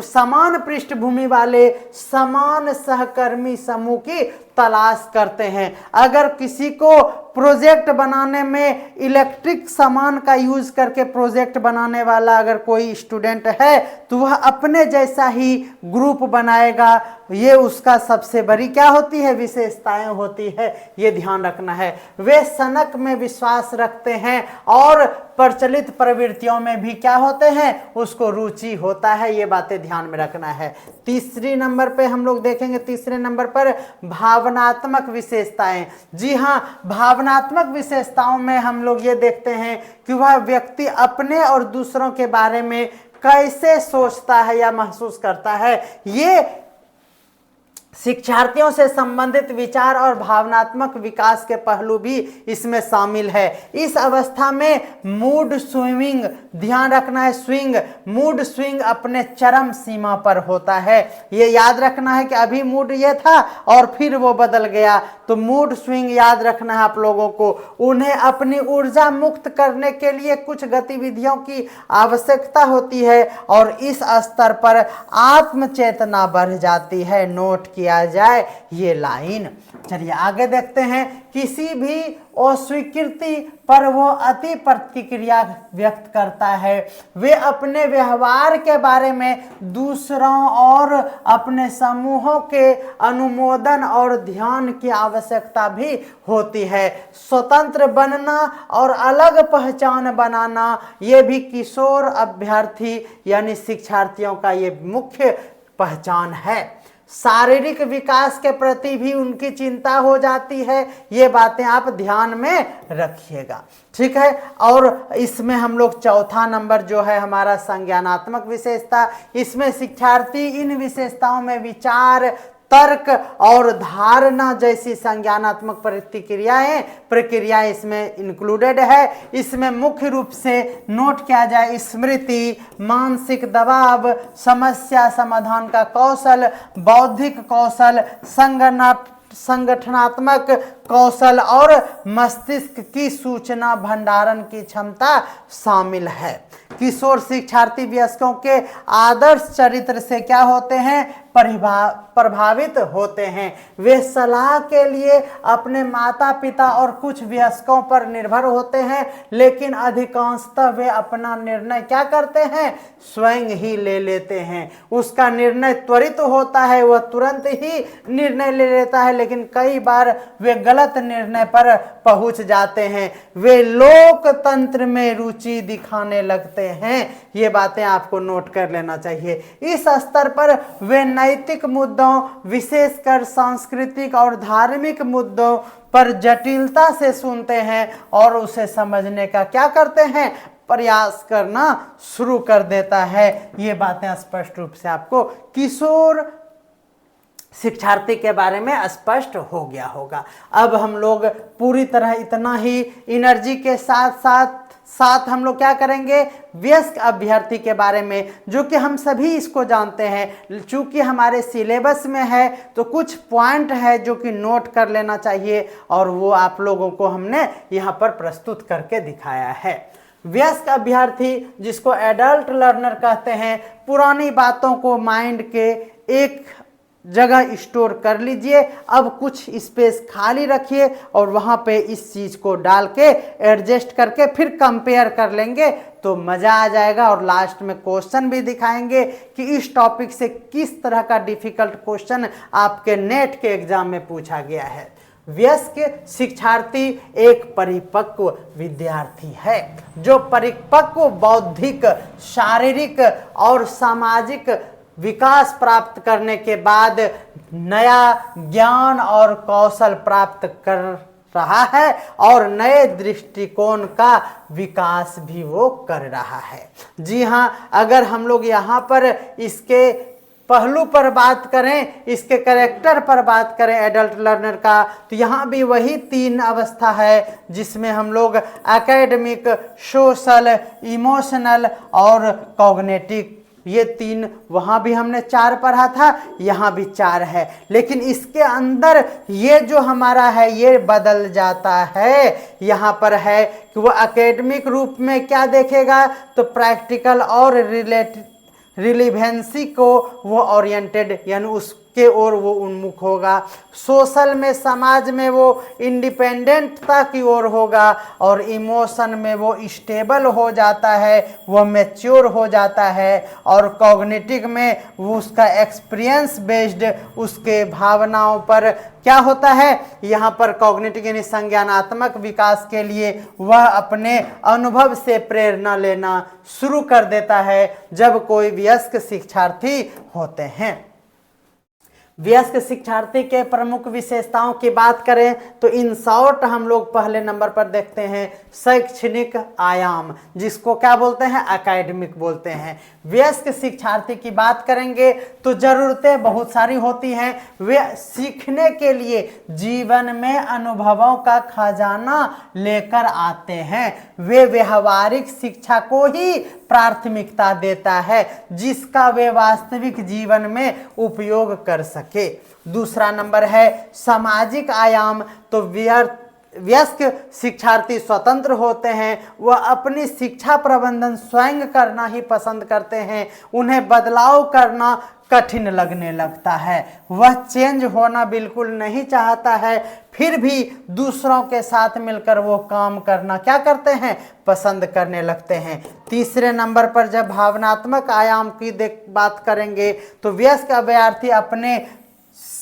समान पृष्ठभूमि वाले समान सहकर्मी समूह की तलाश करते हैं। अगर किसी को प्रोजेक्ट बनाने में इलेक्ट्रिक सामान का यूज करके प्रोजेक्ट बनाने वाला अगर कोई स्टूडेंट है तो वह अपने जैसा ही ग्रुप बनाएगा। ये उसका सबसे बड़ी क्या होती है, विशेषताएं होती है। ये ध्यान रखना है। वे सनक में विश्वास रखते हैं और प्रचलित प्रवृत्तियों में भी क्या होते हैं, उसको रुचि होता है। ये बातें ध्यान में रखना है। तीसरी नंबर पे हम लोग देखेंगे, तीसरे नंबर पर भावनात्मक विशेषताएं। जी हाँ, भावनात्मक विशेषताओं में हम लोग ये देखते हैं कि वह व्यक्ति अपने और दूसरों के बारे में कैसे सोचता है या महसूस करता है। ये शिक्षार्थियों से संबंधित विचार और भावनात्मक विकास के पहलू भी इसमें शामिल है। इस अवस्था में मूड स्विंग, ध्यान रखना है, स्विंग, मूड स्विंग अपने चरम सीमा पर होता है। ये याद रखना है कि अभी मूड ये था और फिर वो बदल गया, तो मूड स्विंग याद रखना है आप लोगों को। उन्हें अपनी ऊर्जा मुक्त करने के लिए कुछ गतिविधियों की आवश्यकता होती है और इस स्तर पर आत्मचेतना बढ़ जाती है। नोट किया जाए ये लाइन। चलिए आगे देखते हैं। किसी भी अस्वीकृति पर वो अति प्रतिक्रिया व्यक्त करता है। वे अपने व्यवहार के बारे में दूसरों और अपने समूहों के अनुमोदन और ध्यान की आवश्यकता भी होती है। स्वतंत्र बनना और अलग पहचान बनाना, ये भी किशोर अभ्यर्थी यानी शिक्षार्थियों का ये मुख्य पहचान है। शारीरिक विकास के प्रति भी उनकी चिंता हो जाती है। ये बातें आप ध्यान में रखिएगा, ठीक है। और इसमें हम लोग चौथा नंबर जो है हमारा संज्ञानात्मक विशेषता, इसमें शिक्षार्थी इन विशेषताओं में विचार, तर्क और धारणा जैसी संज्ञानात्मक प्रक्रियाएं इसमें इंक्लूडेड है। इसमें मुख्य रूप से नोट किया जाए स्मृति, मानसिक दबाव, समस्या समाधान का कौशल, बौद्धिक कौशल, संगठनात्मक कौशल और मस्तिष्क की सूचना भंडारण की क्षमता शामिल है। किशोर शिक्षार्थी वयस्कों के आदर्श चरित्र से क्या होते हैं, प्रभावित होते हैं। वे सलाह के लिए अपने माता पिता और कुछ वयस्कों पर निर्भर होते हैं, लेकिन अधिकांशतः वे अपना निर्णय क्या करते हैं, स्वयं ही ले लेते हैं। उसका निर्णय त्वरित होता है, वह तुरंत ही निर्णय ले लेता है, लेकिन कई बार वे गलत निर्णय पर पहुंच जाते हैं। वे लोकतंत्र में रुचि दिखाने लगते हैं। ये बातें आपको नोट कर लेना चाहिए। इस स्तर पर वे नैतिक मुद्दों, विशेषकर सांस्कृतिक और धार्मिक मुद्दों पर जटिलता से सुनते हैं और उसे समझने का क्या करते हैं, प्रयास करना शुरू कर देता है। ये बातें स्पष्ट रूप से आपको किशोर शिक्षार्थी के बारे में स्पष्ट हो गया होगा। अब हम लोग पूरी तरह इतना ही एनर्जी के साथ हम लोग क्या करेंगे, वयस्क अभ्यर्थी के बारे में, जो कि हम सभी इसको जानते हैं। चूंकि हमारे सिलेबस में है तो कुछ पॉइंट है जो कि नोट कर लेना चाहिए, और वो आप लोगों को हमने यहाँ पर प्रस्तुत करके दिखाया है। वयस्क अभ्यर्थी, जिसको एडल्ट लर्नर कहते हैं, पुरानी बातों को माइंड के एक जगह स्टोर कर लीजिए। अब कुछ स्पेस खाली रखिए और वहाँ पे इस चीज़ को डाल के एडजस्ट करके फिर कंपेयर कर लेंगे तो मज़ा आ जाएगा। और लास्ट में क्वेश्चन भी दिखाएंगे कि इस टॉपिक से किस तरह का डिफ़िकल्ट क्वेश्चन आपके नेट के एग्ज़ाम में पूछा गया है। वयस्क शिक्षार्थी एक परिपक्व विद्यार्थी है, जो परिपक्व बौद्धिक, शारीरिक और सामाजिक विकास प्राप्त करने के बाद नया ज्ञान और कौशल प्राप्त कर रहा है और नए दृष्टिकोण का विकास भी वो कर रहा है। जी हाँ, अगर हम लोग यहाँ पर इसके पहलू पर बात करें, इसके कैरेक्टर पर बात करें एडल्ट लर्नर का, तो यहाँ भी वही 3 अवस्था है जिसमें हम लोग एकेडमिक, सोशल, इमोशनल और कॉग्निटिव, ये 3, वहाँ भी हमने 4 पढ़ा था, यहाँ भी 4 है। लेकिन इसके अंदर ये जो हमारा है ये बदल जाता है। यहाँ पर है कि वो एकेडमिक रूप में क्या देखेगा, तो प्रैक्टिकल और रिलेवेंसी को वो ओरिएंटेड, यानी उसके ओर वो उन्मुख होगा। सोशल में, समाज में वो इंडिपेंडेंटता की ओर होगा, और इमोशन में वो स्टेबल हो जाता है, वो मैच्योर हो जाता है। और कॉग्निटिव में वो उसका एक्सपीरियंस बेस्ड, उसके भावनाओं पर क्या होता है, यहाँ पर कॉग्निटिव यानी संज्ञानात्मक विकास के लिए वह अपने अनुभव से प्रेरणा लेना शुरू कर देता है जब कोई वयस्क शिक्षार्थी होते हैं। वयस्क शिक्षार्थी के प्रमुख विशेषताओं की बात करें तो इन शॉर्ट हम लोग पहले नंबर पर देखते हैं शैक्षणिक आयाम, जिसको क्या बोलते हैं, एकेडमिक बोलते हैं। वयस्क शिक्षार्थी की बात करेंगे तो जरूरतें बहुत सारी होती हैं। वे सीखने के लिए जीवन में अनुभवों का खजाना लेकर आते हैं। वे व्यवहारिक शिक्षा को ही प्राथमिकता देता है जिसका वे वास्तविक जीवन में उपयोग कर सके। दूसरा नंबर है सामाजिक आयाम। तो वयस्क शिक्षार्थी स्वतंत्र होते हैं, वह अपनी शिक्षा प्रबंधन स्वयं करना ही पसंद करते हैं। उन्हें बदलाव करना कठिन लगने लगता है, वह चेंज होना बिल्कुल नहीं चाहता है, फिर भी दूसरों के साथ मिलकर वो काम करना क्या करते हैं, पसंद करने लगते हैं। तीसरे नंबर पर जब भावनात्मक आयाम की बात करेंगे तो वयस्क अभ्यर्थी अपने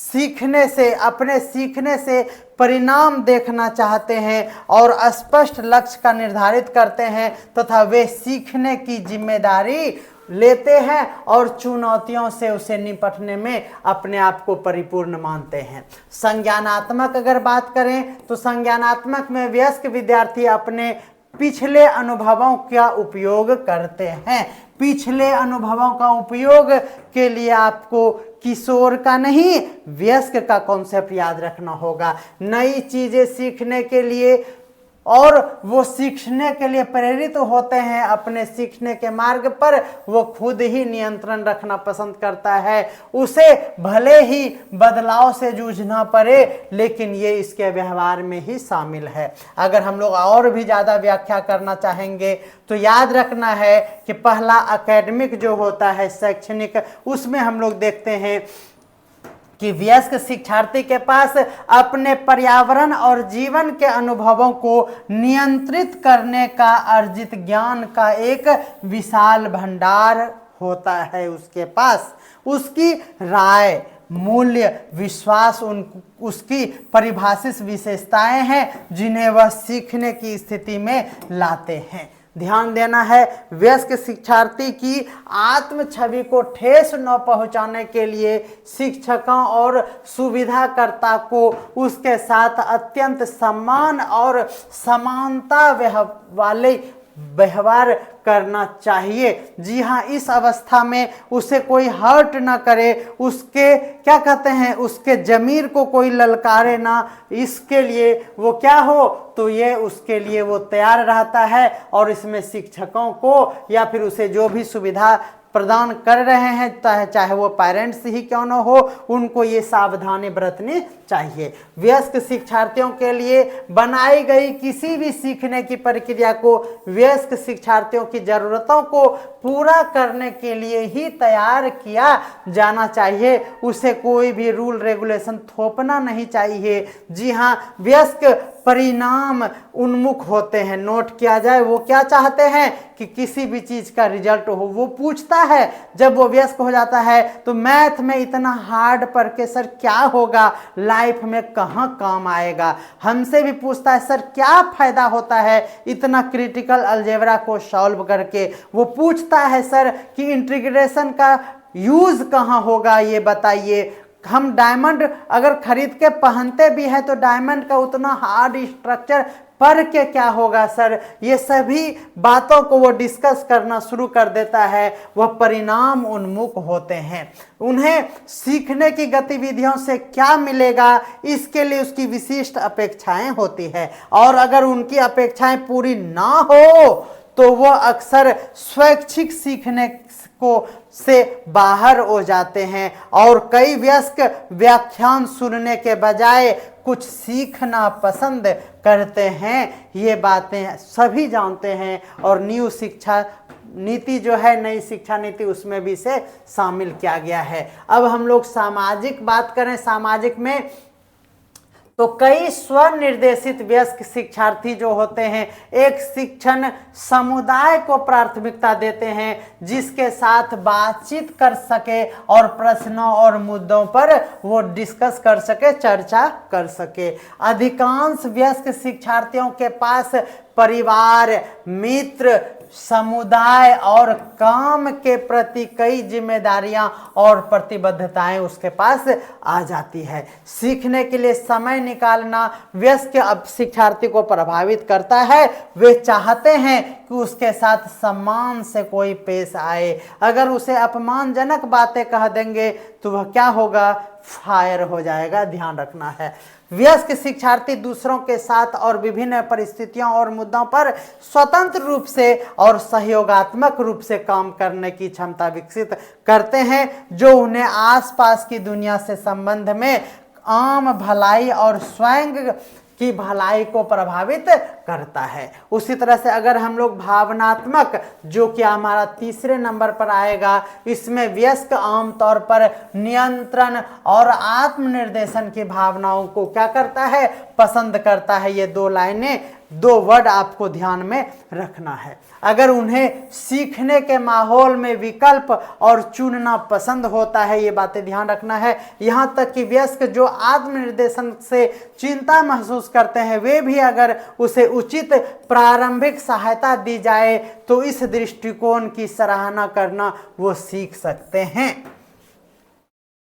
सीखने से परिणाम देखना चाहते हैं और स्पष्ट लक्ष्य का निर्धारित करते हैं तथा वे सीखने की जिम्मेदारी लेते हैं और चुनौतियों से उसे निपटने में अपने आप को परिपूर्ण मानते हैं। संज्ञानात्मक अगर बात करें तो संज्ञानात्मक में वयस्क विद्यार्थी अपने पिछले अनुभवों का उपयोग करते हैं। पिछले अनुभवों का उपयोग के लिए आपको किशोर का नहीं, वयस्क का कॉन्सेप्ट याद रखना होगा। नई चीजें सीखने के लिए और वो सीखने के लिए प्रेरित होते हैं। अपने सीखने के मार्ग पर वो खुद ही नियंत्रण रखना पसंद करता है। उसे भले ही बदलाव से जूझना पड़े, लेकिन ये इसके व्यवहार में ही शामिल है। अगर हम लोग और भी ज़्यादा व्याख्या करना चाहेंगे तो याद रखना है कि पहला एकेडमिक जो होता है, शैक्षणिक, उसमें हम लोग देखते हैं कि वयस्क शिक्षार्थी के पास अपने पर्यावरण और जीवन के अनुभवों को नियंत्रित करने का अर्जित ज्ञान का एक विशाल भंडार होता है। उसके पास उसकी राय, मूल्य, विश्वास उसकी परिभाषित विशेषताएं हैं जिन्हें वह सीखने की स्थिति में लाते हैं। ध्यान देना है, वयस्क शिक्षार्थी की आत्म छवि को ठेस न पहुंचाने के लिए शिक्षकों और सुविधाकर्ता को उसके साथ अत्यंत सम्मान और समानता वाले व्यवहार करना चाहिए। जी हाँ, इस अवस्था में उसे कोई हर्ट ना करे, उसके क्या कहते हैं, उसके जमीर को कोई ललकारे ना, इसके लिए वो क्या हो, तो ये उसके लिए वो तैयार रहता है। और इसमें शिक्षकों को या फिर उसे जो भी सुविधा प्रदान कर रहे हैं, चाहे वो पेरेंट्स ही क्यों न हो, उनको ये सावधानी बरतनी चाहिए। वयस्क शिक्षार्थियों के लिए बनाई गई किसी भी सीखने की प्रक्रिया को वयस्क शिक्षार्थियों की जरूरतों को पूरा करने के लिए ही तैयार किया जाना चाहिए। उसे कोई भी रूल रेगुलेशन थोपना नहीं चाहिए। जी हाँ, वयस्क परिणाम उन्मुख होते हैं। नोट किया जाए, वो क्या चाहते हैं कि किसी भी चीज का रिजल्ट हो। वो पूछता है, जब वो वयस्क हो जाता है तो मैथ में इतना हार्ड पढ़ के सर क्या होगा, लाइफ में कहाँ काम आएगा। हमसे भी पूछता है, सर क्या फायदा होता है इतना क्रिटिकल अलजेब्रा को सॉल्व करके। वो पूछता है, सर कि इंटीग्रेशन का यूज कहाँ होगा, ये बताइए। हम डायमंड अगर खरीद के पहनते भी हैं तो डायमंड का उतना हार्ड स्ट्रक्चर पढ़ के क्या होगा सर। ये सभी बातों को वो डिस्कस करना शुरू कर देता है। वह परिणाम उन्मुख होते हैं। उन्हें सीखने की गतिविधियों से क्या मिलेगा, इसके लिए उसकी विशिष्ट अपेक्षाएं होती है। और अगर उनकी अपेक्षाएं पूरी ना हो तो वो अक्सर स्वैच्छिक सीखने को से बाहर हो जाते हैं। और कई वयस्क व्याख्यान सुनने के बजाय कुछ सीखना पसंद करते हैं। ये बातें सभी जानते हैं। और न्यू शिक्षा नीति जो है, नई शिक्षा नीति, उसमें भी इसे शामिल किया गया है। अब हम लोग सामाजिक बात करें। सामाजिक में तो कई स्वनिर्देशित वयस्क शिक्षार्थी जो होते हैं एक शिक्षण समुदाय को प्राथमिकता देते हैं, जिसके साथ बातचीत कर सके और प्रश्नों और मुद्दों पर वो डिस्कस कर सके, चर्चा कर सके। अधिकांश वयस्क शिक्षार्थियों के पास परिवार, मित्र, समुदाय और काम के प्रति कई जिम्मेदारियां और प्रतिबद्धताएं उसके पास आ जाती है। सीखने के लिए समय निकालना वयस्क शिक्षार्थी को प्रभावित करता है। वे चाहते हैं कि उसके साथ सम्मान से कोई पेश आए। अगर उसे अपमानजनक बातें कह देंगे तो वह क्या होगा, फायर हो जाएगा। ध्यान रखना है। वयस्क शिक्षार्थी दूसरों के साथ और विभिन्न परिस्थितियों और मुद्दों पर स्वतंत्र रूप से और सहयोगात्मक रूप से काम करने की क्षमता विकसित करते हैं, जो उन्हें आसपास की दुनिया से संबंध में आम भलाई और स्वयं की भलाई को प्रभावित करता है। उसी तरह से अगर हम लोग भावनात्मक, जो कि हमारा तीसरे नंबर पर आएगा, इसमें वयस्क आमतौर पर नियंत्रण और आत्मनिर्देशन की भावनाओं को क्या करता है, पसंद करता है। ये दो लाइनें, दो वर्ड आपको ध्यान में रखना है। अगर उन्हें सीखने के माहौल में विकल्प और चुनना पसंद होता है, ये बातें ध्यान रखना है। यहाँ तक कि वयस्क जो आत्मनिर्देशन से चिंता महसूस करते हैं, वे भी अगर उसे उचित प्रारंभिक सहायता दी जाए तो इस दृष्टिकोण की सराहना करना वो सीख सकते हैं।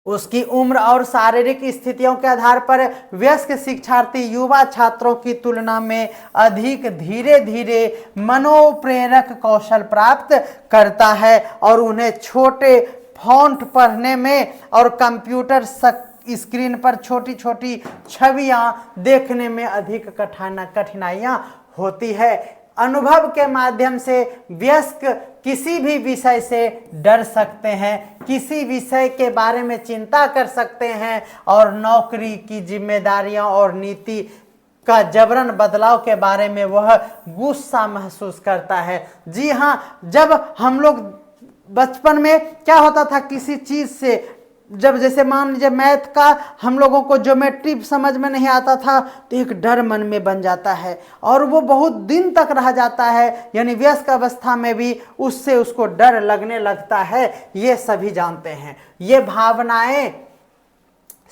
उसकी उम्र और शारीरिक स्थितियों के आधार पर वयस्क शिक्षार्थी युवा छात्रों की तुलना में अधिक धीरे धीरे मनोप्रेरक कौशल प्राप्त करता है और उन्हें छोटे फॉन्ट पढ़ने में और कंप्यूटर स्क्रीन पर छोटी छोटी छवियां देखने में अधिक कठिनाइयां होती है। अनुभव के माध्यम से वयस्क किसी भी विषय से डर सकते हैं, किसी विषय के बारे में चिंता कर सकते हैं और नौकरी की जिम्मेदारियां और नीति का जबरन बदलाव के बारे में वह गुस्सा महसूस करता है। जी हाँ, जब हम लोग बचपन में क्या होता था, किसी चीज से जब जैसे मान लीजिए मैथ का हम लोगों को ज्योमेट्री समझ में नहीं आता था तो एक डर मन में बन जाता है और वो बहुत दिन तक रह जाता है। यानी वयस्क अवस्था में भी उससे उसको डर लगने लगता है। ये सभी जानते हैं। ये भावनाएं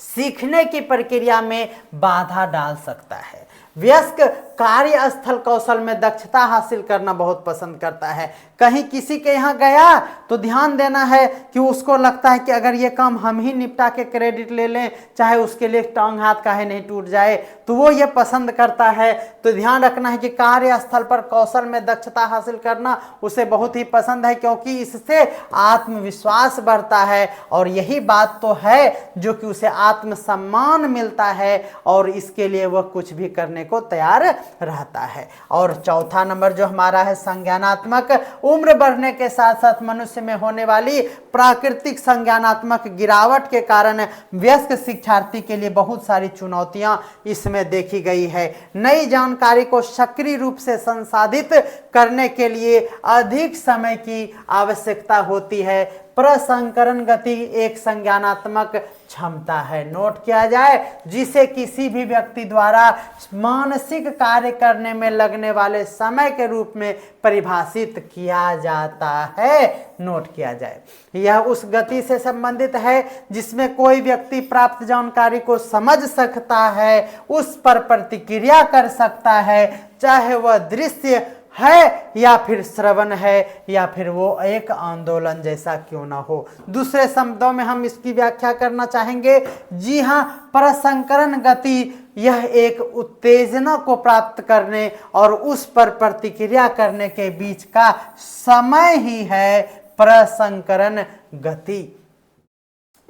सीखने की प्रक्रिया में बाधा डाल सकता है। वयस्क कार्यस्थल कौशल में दक्षता हासिल करना बहुत पसंद करता है। कहीं किसी के यहाँ गया तो ध्यान देना है कि उसको लगता है कि अगर ये काम हम ही निपटा के क्रेडिट ले लें, चाहे उसके लिए टांग हाथ काहे नहीं टूट जाए, तो वो ये पसंद करता है। तो ध्यान रखना है कि कार्यस्थल पर कौशल में दक्षता हासिल करना उसे बहुत ही पसंद है, क्योंकि इससे आत्मविश्वास बढ़ता है और यही बात तो है जो कि उसे आत्मसम्मान मिलता है और इसके लिए वह कुछ भी करने को तैयार रहता है। और चौथा नंबर जो हमारा है संज्ञानात्मक, उम्र बढ़ने के साथ साथ मनुष्य में होने वाली प्राकृतिक संज्ञानात्मक गिरावट के कारण वयस्क शिक्षार्थी के लिए बहुत सारी चुनौतियां इसमें देखी गई है। नई जानकारी को सक्रिय रूप से संसाधित करने के लिए अधिक समय की आवश्यकता होती है। प्रसंकरण गति एक संज्ञानात्मक क्षमता है, नोट किया जाए, जिसे किसी भी व्यक्ति द्वारा मानसिक कार्य करने में लगने वाले समय के रूप में परिभाषित किया जाता है। नोट किया जाए, यह उस गति से संबंधित है जिसमें कोई व्यक्ति प्राप्त जानकारी को समझ सकता है, उस पर प्रतिक्रिया कर सकता है, चाहे वह दृश्य है या फिर श्रवण है या फिर वो एक आंदोलन जैसा क्यों ना हो। दूसरे शब्दों में हम इसकी व्याख्या करना चाहेंगे, जी हाँ, प्रसंकरण गति यह एक उत्तेजना को प्राप्त करने और उस पर प्रतिक्रिया करने के बीच का समय ही है प्रसंकरण गति।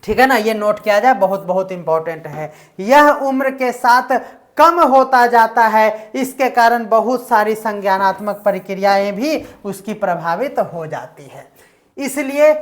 ठीक है ना, ये नोट किया जाए, बहुत बहुत इंपॉर्टेंट है। यह उम्र के साथ कम होता जाता है, इसके कारण बहुत सारी संज्ञानात्मक प्रक्रियाएं भी उसकी प्रभावित हो जाती है। इसलिए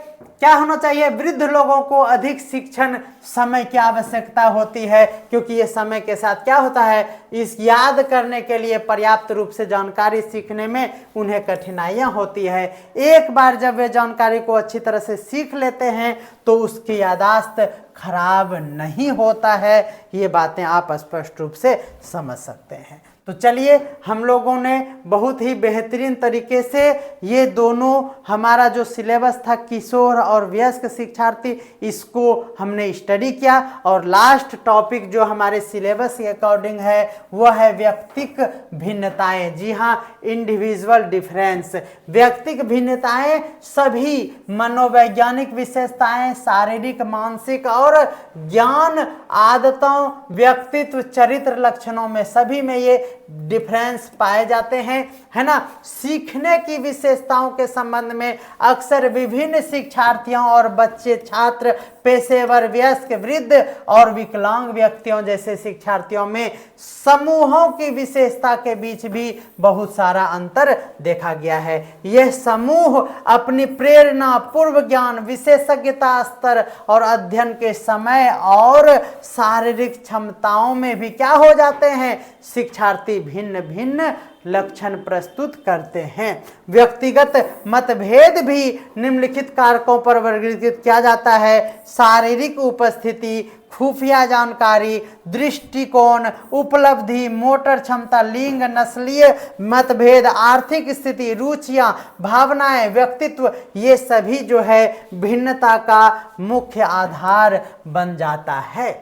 क्या होना चाहिए, वृद्ध लोगों को अधिक शिक्षण समय की आवश्यकता होती है, क्योंकि ये समय के साथ क्या होता है, इस याद करने के लिए पर्याप्त रूप से जानकारी सीखने में उन्हें कठिनाइयां होती है। एक बार जब वे जानकारी को अच्छी तरह से सीख लेते हैं तो उसकी याददाश्त खराब नहीं होता है। ये बातें आप स्पष्ट रूप से समझ सकते हैं। तो चलिए, हम लोगों ने बहुत ही बेहतरीन तरीके से ये दोनों हमारा जो सिलेबस था किशोर और वयस्क शिक्षार्थी, इसको हमने स्टडी किया। और लास्ट टॉपिक जो हमारे सिलेबस के अकॉर्डिंग है वह है व्यक्तिक भिन्नताएं। जी हाँ, इंडिविजुअल डिफरेंस। व्यक्तिक भिन्नताएं सभी मनोवैज्ञानिक विशेषताएं, शारीरिक, मानसिक और ज्ञान आदतों, व्यक्तित्व, चरित्र लक्षणों में सभी में ये डिफरेंस पाए जाते हैं, है ना। सीखने की विशेषताओं के संबंध में अक्सर विभिन्न शिक्षार्थियों और बच्चे, छात्र, पेशेवर, वयस्क, वृद्ध और विकलांग व्यक्तियों जैसे शिक्षार्थियों में समूहों की विशेषता के बीच भी बहुत सारा अंतर देखा गया है। यह समूह अपनी प्रेरणा, पूर्व ज्ञान, विशेषज्ञता स्तर और अध्ययन के समय और शारीरिक क्षमताओं में भी क्या हो जाते हैं, शिक्षार्थी भिन्न भिन्न लक्षण प्रस्तुत करते हैं। व्यक्तिगत मतभेद भी निम्नलिखित कारकों पर वर्गीकृत किया जाता है: शारीरिक उपस्थिति, खुफिया जानकारी, दृष्टिकोण, उपलब्धि, मोटर क्षमता, लिंग, नस्लीय मतभेद, आर्थिक स्थिति, रुचियां, भावनाएं, व्यक्तित्व। ये सभी जो है भिन्नता का मुख्य आधार बन जाता है।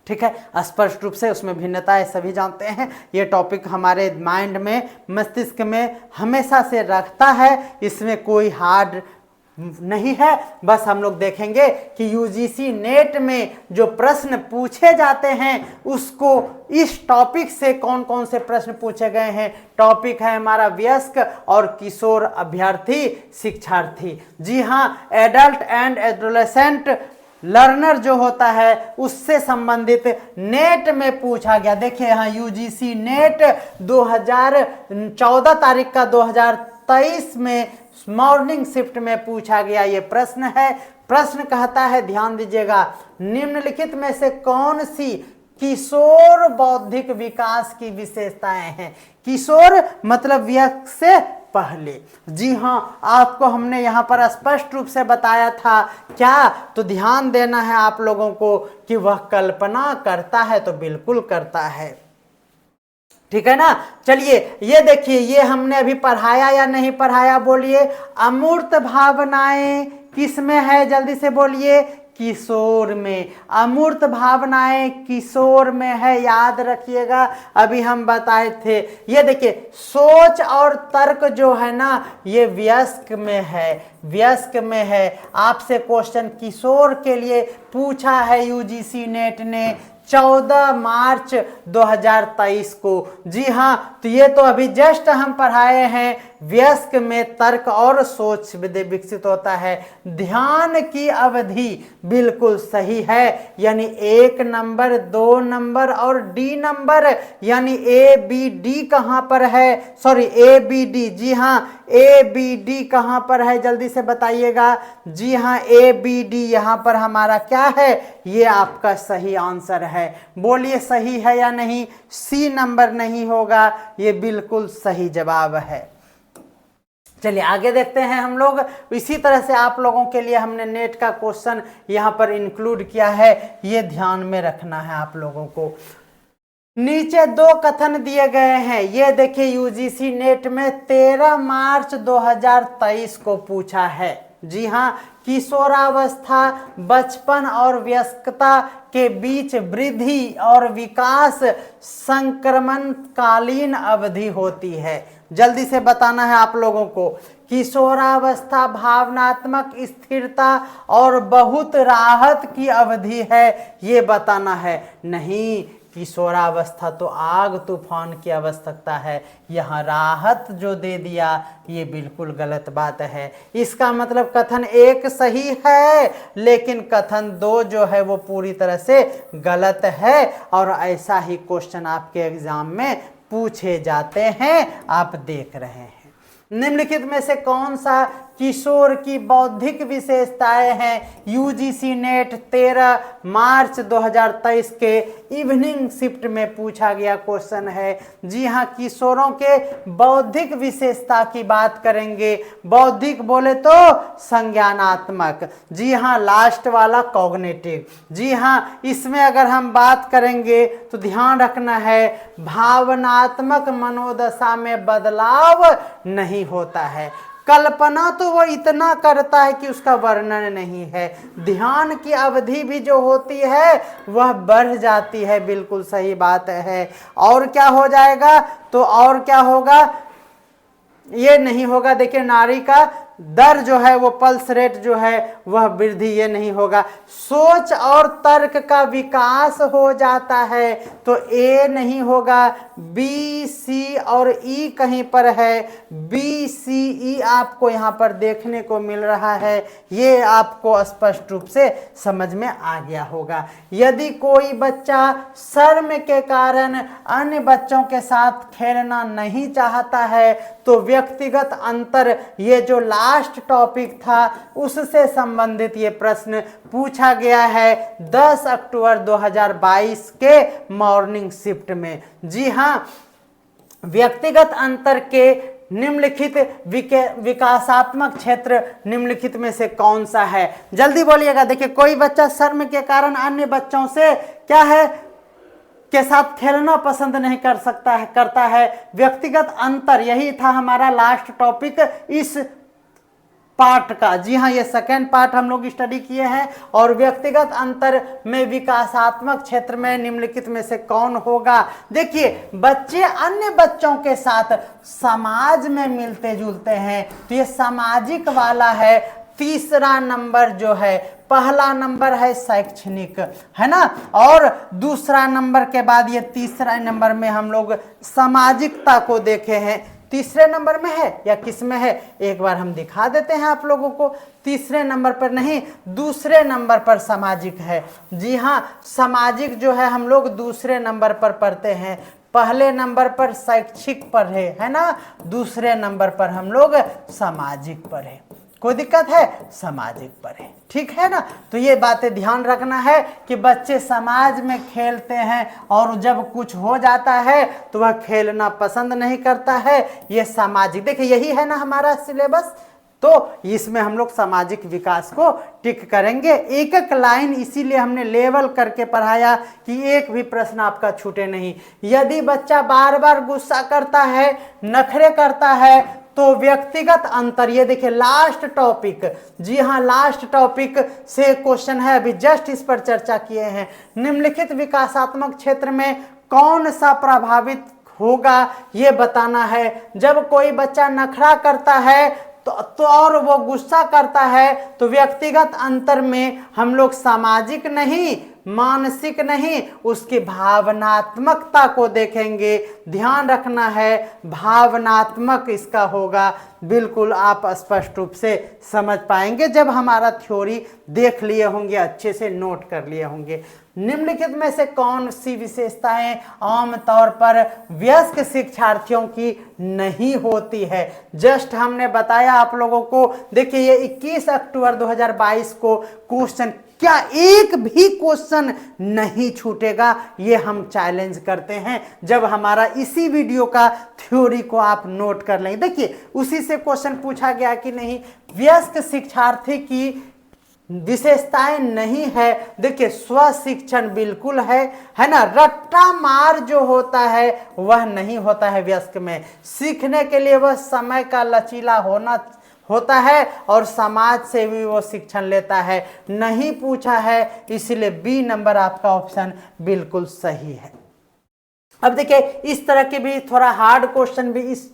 ठीक है, स्पष्ट रूप से उसमें भिन्नताएं सभी जानते हैं। ये टॉपिक हमारे माइंड में, मस्तिष्क में हमेशा से रखता है, इसमें कोई हार्ड नहीं है। बस हम लोग देखेंगे कि यूजीसी नेट में जो प्रश्न पूछे जाते हैं उसको इस टॉपिक से कौन कौन से प्रश्न पूछे गए हैं। टॉपिक है हमारा वयस्क और किशोर अभ्यर्थी शिक्षार्थी। जी हाँ, एडल्ट एंड एडोलेसेंट लर्नर जो होता है उससे संबंधित नेट में पूछा गया। देखिए यहाँ यूजीसी नेट 2014 तारीख का 2023 में मॉर्निंग शिफ्ट में पूछा गया ये प्रश्न है। प्रश्न कहता है, ध्यान दीजिएगा, निम्नलिखित में से कौन सी किशोर बौद्धिक विकास की विशेषताएं हैं। किशोर मतलब वयस्क से पहले। जी हाँ, आपको हमने यहाँ पर स्पष्ट रूप से बताया था क्या, तो ध्यान देना है आप लोगों को कि वह कल्पना करता है तो बिल्कुल करता है। ठीक है ना। चलिए ये देखिए, ये हमने अभी पढ़ाया या नहीं पढ़ाया, बोलिए। अमूर्त भावनाएं किस में है, जल्दी से बोलिए। किशोर में। अमूर्त भावनाएं किशोर में है, याद रखिएगा, अभी हम बताए थे। ये देखिए सोच और तर्क जो है ना ये वयस्क में है, वयस्क में है। आपसे क्वेश्चन किशोर के लिए पूछा है यूजीसी नेट ने 14 मार्च 2023 को। जी हाँ, तो ये तो अभी जस्ट हम पढ़ाए हैं, वयस्क में तर्क और सोच विकसित होता है। ध्यान की अवधि बिल्कुल सही है, यानी 1 नंबर, 2 नंबर और डी नंबर, यानी ए बी डी कहां पर है, सॉरी ए बी डी, जी हाँ ए बी डी कहां पर है, जल्दी से बताइएगा। जी हाँ ए बी डी यहां पर हमारा क्या है, ये आपका सही आंसर है। बोलिए सही है या नहीं, सी नंबर नहीं होगा, ये बिल्कुल सही जवाब है। चलिए आगे देखते हैं हम लोग। इसी तरह से आप लोगों के लिए हमने नेट का क्वेश्चन यहां पर इंक्लूड किया है, ये ध्यान में रखना है आप लोगों को। नीचे 2 कथन दिए गए हैं, ये देखिए यूजीसी नेट में 13 मार्च 2023 को पूछा है। जी हाँ, किशोरावस्था बचपन और वयस्कता के बीच वृद्धि और विकास संक्रमणकालीन अवधि होती है। जल्दी से बताना है आप लोगों को। किशोरावस्था भावनात्मक स्थिरता और बहुत राहत की अवधि है, ये बताना है। नहीं, किशोरावस्था तो आग तूफान की आवश्यकता है, यहाँ राहत जो दे दिया ये बिल्कुल गलत बात है। इसका मतलब कथन 1 सही है, लेकिन कथन 2 जो है वो पूरी तरह से गलत है, और ऐसा ही क्वेश्चन आपके एग्जाम में पूछे जाते हैं, आप देख रहे हैं। निम्नलिखित में से कौन सा किशोर की बौद्धिक विशेषताएं हैं? यूजीसी नेट 13 मार्च 2023 के इवनिंग शिफ्ट में पूछा गया क्वेश्चन है। जी हाँ, किशोरों के बौद्धिक विशेषता की बात करेंगे। बौद्धिक बोले तो संज्ञानात्मक, जी हाँ लास्ट वाला कॉग्निटिव। जी हाँ, इसमें अगर हम बात करेंगे तो ध्यान रखना है भावनात्मक मनोदशा में बदलाव नहीं होता है। कल्पना तो वो इतना करता है कि उसका वर्णन नहीं है। ध्यान की अवधि भी जो होती है वह बढ़ जाती है, बिल्कुल सही बात है। और क्या हो जाएगा, तो और क्या होगा, ये नहीं होगा। देखिए नाड़ी का दर जो है वो पल्स रेट जो है वह वृद्धि, ये नहीं होगा। सोच और तर्क का विकास हो जाता है, तो ए नहीं होगा। बी सी और ई कहीं पर है, बी सी ई आपको यहाँ पर देखने को मिल रहा है, ये आपको स्पष्ट रूप से समझ में आ गया होगा। यदि कोई बच्चा शर्म के कारण अन्य बच्चों के साथ खेलना नहीं चाहता है तो व्यक्तिगत अंतर, ये जो लास्ट टॉपिक था उससे संबंधित ये प्रश्न पूछा गया है 10 अक्टूबर 2022 के मॉर्निंग शिफ्ट में। जी हाँ, व्यक्तिगत अंतर के निम्नलिखित विकासात्मक क्षेत्र निम्नलिखित में से कौन सा है? जल्दी बोलिएगा। देखिए कोई बच्चा शर्म के कारण अन्य बच्चों से क्या है के साथ खेलना पसंद नहीं करता है। व्यक्तिगत अंतर, यही था हमारा लास्ट टॉपिक इस पार्ट का। जी हाँ, ये सेकेंड पार्ट हम लोग स्टडी किए हैं। और व्यक्तिगत अंतर में विकासात्मक क्षेत्र में निम्नलिखित में से कौन होगा? देखिए बच्चे अन्य बच्चों के साथ समाज में मिलते जुलते हैं, तो ये सामाजिक वाला है। तीसरा नंबर जो है, पहला नंबर है शैक्षणिक, है ना, और दूसरा नंबर के बाद ये तीसरा नंबर में हम लोग सामाजिकता को देखे हैं। तीसरे नंबर में है या किस में है, एक बार हम दिखा देते हैं आप लोगों को। तीसरे नंबर पर नहीं, दूसरे नंबर पर सामाजिक है। जी हाँ, सामाजिक जो है हम लोग दूसरे नंबर पर पढ़ते हैं। पहले नंबर पर शैक्षिक पर है ना, दूसरे नंबर पर हम लोग सामाजिक पर है। कोई दिक्कत है? सामाजिक पर है, ठीक है ना। तो ये बातें ध्यान रखना है कि बच्चे समाज में खेलते हैं और जब कुछ हो जाता है तो वह खेलना पसंद नहीं करता है, ये सामाजिक। देखिए यही है ना हमारा सिलेबस, तो इसमें हम लोग सामाजिक विकास को टिक करेंगे। एक एक लाइन इसीलिए हमने लेवल करके पढ़ाया कि एक भी प्रश्न आपका छूटे नहीं। यदि बच्चा बार बार गुस्सा करता है, नखरे करता है, तो व्यक्तिगत अंतर, ये देखिए लास्ट टॉपिक, जी हाँ लास्ट टॉपिक से क्वेश्चन है, अभी जस्ट इस पर चर्चा किए हैं। निम्नलिखित विकासात्मक क्षेत्र में कौन सा प्रभावित होगा ये बताना है। जब कोई बच्चा नखरा करता है तो और वो गुस्सा करता है तो व्यक्तिगत अंतर में हम लोग सामाजिक नहीं, मानसिक नहीं, उसकी भावनात्मकता को देखेंगे। ध्यान रखना है भावनात्मक इसका होगा। बिल्कुल आप स्पष्ट रूप से समझ पाएंगे जब हमारा थ्योरी देख लिए होंगे, अच्छे से नोट कर लिए होंगे। निम्नलिखित में से कौन सी विशेषताएं आमतौर पर वयस्क शिक्षार्थियों की नहीं होती है। जस्ट हमने बताया आप लोगों को। देखिए ये 21 अक्टूबर 2022 को क्वेश्चन, क्या एक भी क्वेश्चन नहीं छूटेगा, ये हम चैलेंज करते हैं जब हमारा इसी वीडियो का थ्योरी को आप नोट कर लेंगे। देखिए उसी से क्वेश्चन पूछा गया कि नहीं वयस्क शिक्षार्थी की विशेषताएं नहीं है। देखिए स्व शिक्षण बिल्कुल है ना। रट्टा मार जो होता है वह नहीं होता है वयस्क में। सीखने के लिए वह समय का लचीला होता है और समाज से भी वो शिक्षण लेता है। नहीं पूछा है, इसलिए बी नंबर आपका ऑप्शन बिल्कुल सही है। अब देखिए इस तरह के भी थोड़ा हार्ड क्वेश्चन भी इस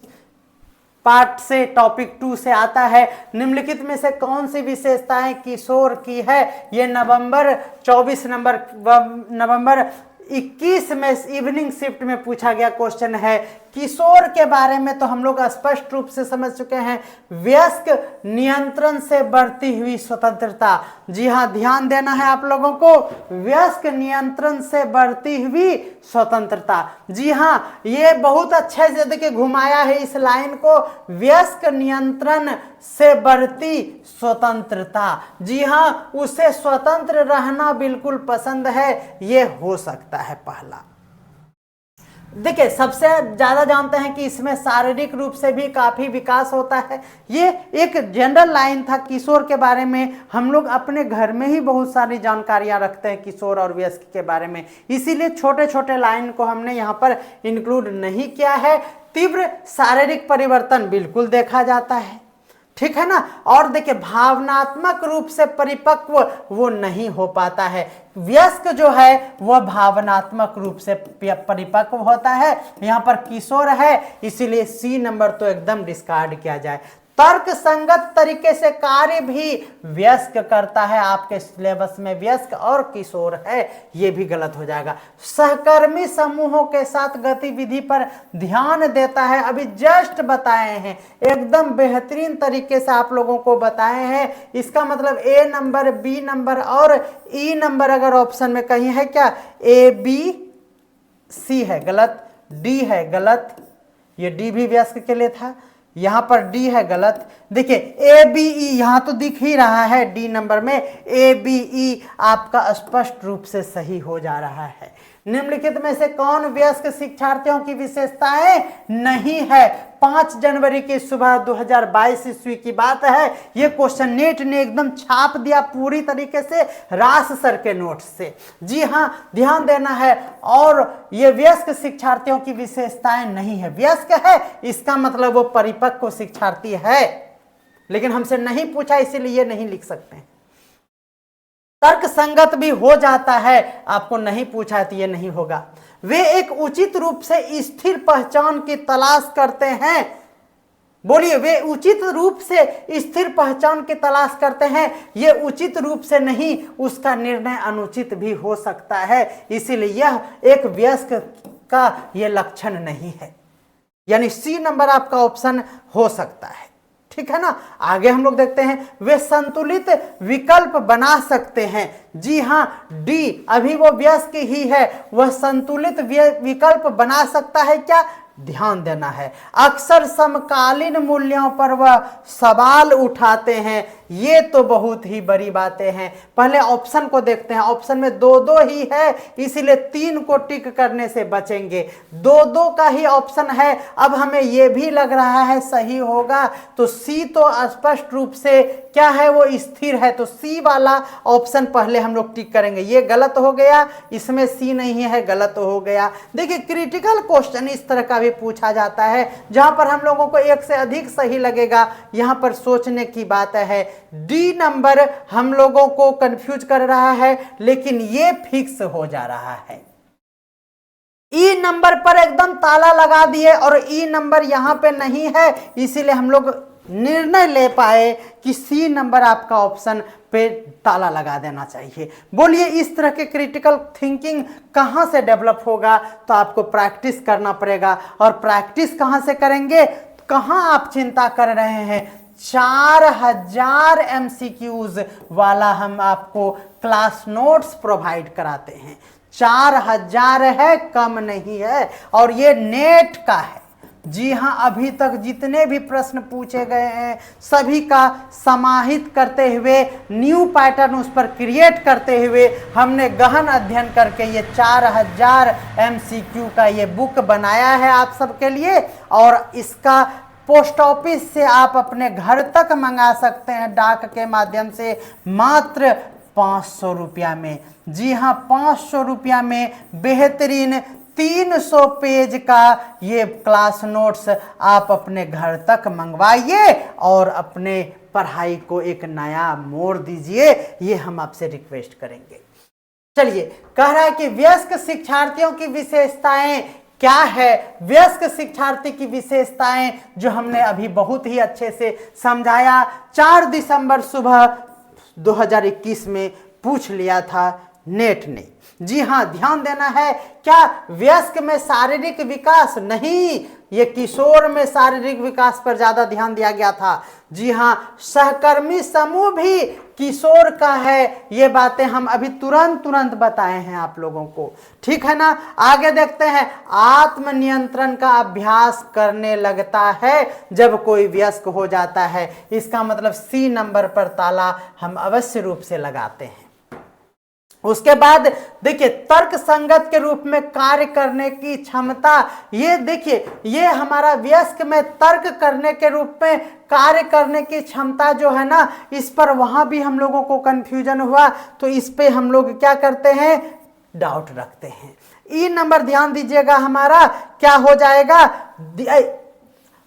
पार्ट से टॉपिक 2 से आता है। निम्नलिखित में से कौन सी विशेषताएं किशोर की है। ये नवंबर 21 में इवनिंग शिफ्ट में पूछा गया क्वेश्चन है। किशोर के बारे में तो हम लोग स्पष्ट रूप से समझ चुके हैं, वयस्क नियंत्रण से बढ़ती हुई स्वतंत्रता। जी हाँ ध्यान देना है आप लोगों को, वयस्क नियंत्रण से बढ़ती हुई स्वतंत्रता। जी हाँ ये बहुत अच्छे से देखिए घुमाया है इस लाइन को, वयस्क नियंत्रण से बढ़ती स्वतंत्रता। जी हाँ उसे स्वतंत्र रहना बिल्कुल पसंद है, ये हो सकता है पहला। देखिए सबसे ज्यादा जानते हैं कि इसमें शारीरिक रूप से भी काफी विकास होता है। ये एक जनरल लाइन था किशोर के बारे में। हम लोग अपने घर में ही बहुत सारी जानकारियां रखते हैं किशोर और वयस्क के बारे में, इसीलिए छोटे छोटे लाइन को हमने यहाँ पर इंक्लूड नहीं किया है। तीव्र शारीरिक परिवर्तन बिल्कुल देखा जाता है, ठीक है ना। और देखिए भावनात्मक रूप से परिपक्व वो नहीं हो पाता है। वयस्क जो है वह भावनात्मक रूप से परिपक्व होता है, यहाँ पर किशोर है, इसीलिए सी नंबर तो एकदम डिस्कार्ड किया जाए। तर्क संगत तरीके से कार्य भी वयस्क करता है, आपके सिलेबस में वयस्क और किशोर है, ये भी गलत हो जाएगा। सहकर्मी समूहों के साथ गतिविधि पर ध्यान देता है, अभी जस्ट बताए हैं, एकदम बेहतरीन तरीके से आप लोगों को बताए हैं। इसका मतलब ए नंबर, बी नंबर और ई नंबर अगर ऑप्शन में कहीं है क्या, ए बी सी है गलत, डी है गलत, ये डी भी वयस्क के लिए था, यहां पर डी है गलत। देखिए ए बी ई यहां तो दिख ही रहा है, डी नंबर में ए बी ई आपका स्पष्ट रूप से सही हो जा रहा है। निम्नलिखित में से कौन वयस्क शिक्षार्थियों की विशेषताएं नहीं है। 5 जनवरी की सुबह 2022 ईस्वी की बात है। यह क्वेश्चन नेट ने एकदम छाप दिया पूरी तरीके से रास सर के नोट्स से। जी हां ध्यान देना है। और ये वयस्क शिक्षार्थियों की विशेषताएं नहीं है, वयस्क है इसका मतलब वो परिपक्व शिक्षार्थी है, लेकिन हमसे नहीं पूछा इसीलिए ये नहीं लिख सकते हैं। तर्क संगत भी हो जाता है, आपको नहीं पूछा है तो ये नहीं होगा। वे एक उचित रूप से स्थिर पहचान की तलाश करते हैं। बोलिए, वे उचित रूप से स्थिर पहचान की तलाश करते हैं, ये उचित रूप से नहीं, उसका निर्णय अनुचित भी हो सकता है, इसीलिए यह एक वयस्क का यह लक्षण नहीं है। यानी सी नंबर आपका ऑप्शन हो सकता है, ठीक है ना। आगे हम लोग देखते हैं, वे संतुलित विकल्प बना सकते हैं। जी हां डी, अभी वो वयस्क ही है, वह संतुलित विकल्प बना सकता है क्या, ध्यान देना है। अक्सर समकालीन मूल्यों पर वह सवाल उठाते हैं, ये तो बहुत ही बड़ी बातें हैं। पहले ऑप्शन को देखते हैं, ऑप्शन में 2-2 ही है, इसीलिए 3 को टिक करने से बचेंगे। 2-2 का ही ऑप्शन है, अब हमें यह भी लग रहा है सही होगा, तो सी तो स्पष्ट रूप से क्या है, वो स्थिर है, तो सी वाला ऑप्शन पहले हम लोग टिक करेंगे। ये गलत हो गया, इसमें सी नहीं है, गलत हो गया। देखिए क्रिटिकल क्वेश्चन इस तरह का भी पूछा जाता है, जहां पर हम लोगों को एक से अधिक सही लगेगा। यहां पर सोचने की बात है। डी नंबर हम लोगों को कंफ्यूज कर रहा है, लेकिन ये फिक्स हो जा रहा है। ई नंबर पर एकदम ताला लगा दिए और ई नंबर यहां पे नहीं है, इसीलिए हम लोग निर्णय ले पाए कि सी नंबर आपका ऑप्शन पे ताला लगा देना चाहिए। बोलिए इस तरह के क्रिटिकल थिंकिंग कहां से डेवलप होगा? तो आपको प्रैक्टिस करना पड़ेगा। और प्रैक्टिस कहां से करेंगे? कहां आप चिंता कर रहे हैं? 4000 MCQs वाला हम आपको क्लास नोट्स प्रोवाइड कराते हैं। 4000 है, कम नहीं है, और ये नेट का है। जी हाँ, अभी तक जितने भी प्रश्न पूछे गए हैं सभी का समाहित करते हुए, न्यू पैटर्न उस पर क्रिएट करते हुए हमने गहन अध्ययन करके ये 4000 MCQ का ये बुक बनाया है आप सबके लिए। और इसका पोस्ट ऑफिस से आप अपने घर तक मंगा सकते हैं, डाक के माध्यम से, मात्र 500 रुपया में। जी हाँ, 500 रुपया में बेहतरीन 300 पेज का ये क्लास नोट्स आप अपने घर तक मंगवाइए और अपने पढ़ाई को एक नया मोड़ दीजिए, ये हम आपसे रिक्वेस्ट करेंगे। चलिए, कह रहा है कि वयस्क शिक्षार्थियों की विशेषताएं क्या है? वयस्क शिक्षार्थी की विशेषताएं जो हमने अभी बहुत ही अच्छे से समझाया, 4 दिसंबर सुबह 2021 में पूछ लिया था नेट ने। जी हाँ, ध्यान देना है। क्या वयस्क में शारीरिक विकास? नहीं, ये किशोर में शारीरिक विकास पर ज्यादा ध्यान दिया गया था। जी हाँ, सहकर्मी समूह भी किशोर का है। ये बातें हम अभी तुरंत बताए हैं आप लोगों को, ठीक है ना। आगे देखते हैं। आत्मनियंत्रण का अभ्यास करने लगता है जब कोई वयस्क हो जाता है। इसका मतलब सी नंबर पर ताला हम अवश्य रूप से लगाते हैं। उसके बाद देखिए, तर्क संगत के रूप में कार्य करने की क्षमता। ये देखिए, ये हमारा वयस्क में तर्क करने के रूप में कार्य करने की क्षमता जो है ना, इस पर वहां भी हम लोगों को कंफ्यूजन हुआ, तो इस पे हम लोग क्या करते हैं? डाउट रखते हैं। ई नंबर ध्यान दीजिएगा, हमारा क्या हो जाएगा?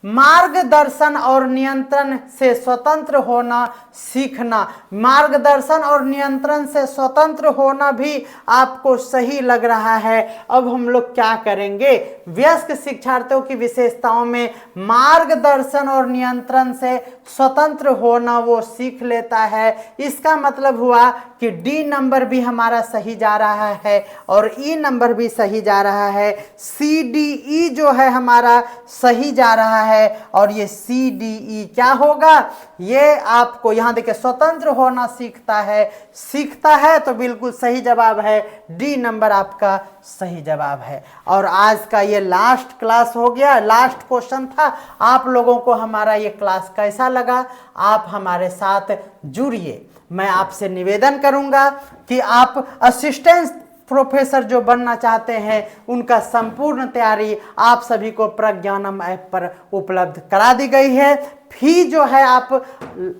मार्गदर्शन और नियंत्रण से स्वतंत्र होना सीखना। मार्गदर्शन और नियंत्रण से स्वतंत्र होना भी आपको सही लग रहा है। अब हम लोग क्या करेंगे? वयस्क शिक्षार्थियों की विशेषताओं में मार्गदर्शन और नियंत्रण से स्वतंत्र होना वो सीख लेता है। इसका मतलब हुआ कि डी नंबर भी हमारा सही जा रहा है और ई नंबर भी सही जा रहा है। सी डी ई जो है हमारा सही जा रहा है, और ये सी डी ई क्या होगा? ये आपको यहां देखिए, स्वतंत्र होना सीखता है, तो बिल्कुल सही जवाब है। डी नंबर आपका सही जवाब है। और आज का ये लास्ट क्लास हो गया, लास्ट क्वेश्चन था। आप लोगों को हमारा ये क्लास कैसा लगा? आप हमारे साथ जुड़िए। मैं आपसे निवेदन करूंगा कि आप असिस्टेंट प्रोफेसर जो बनना चाहते हैं, उनका संपूर्ण तैयारी आप सभी को प्रज्ञानम ऐप पर उपलब्ध करा दी गई है। फी जो है आप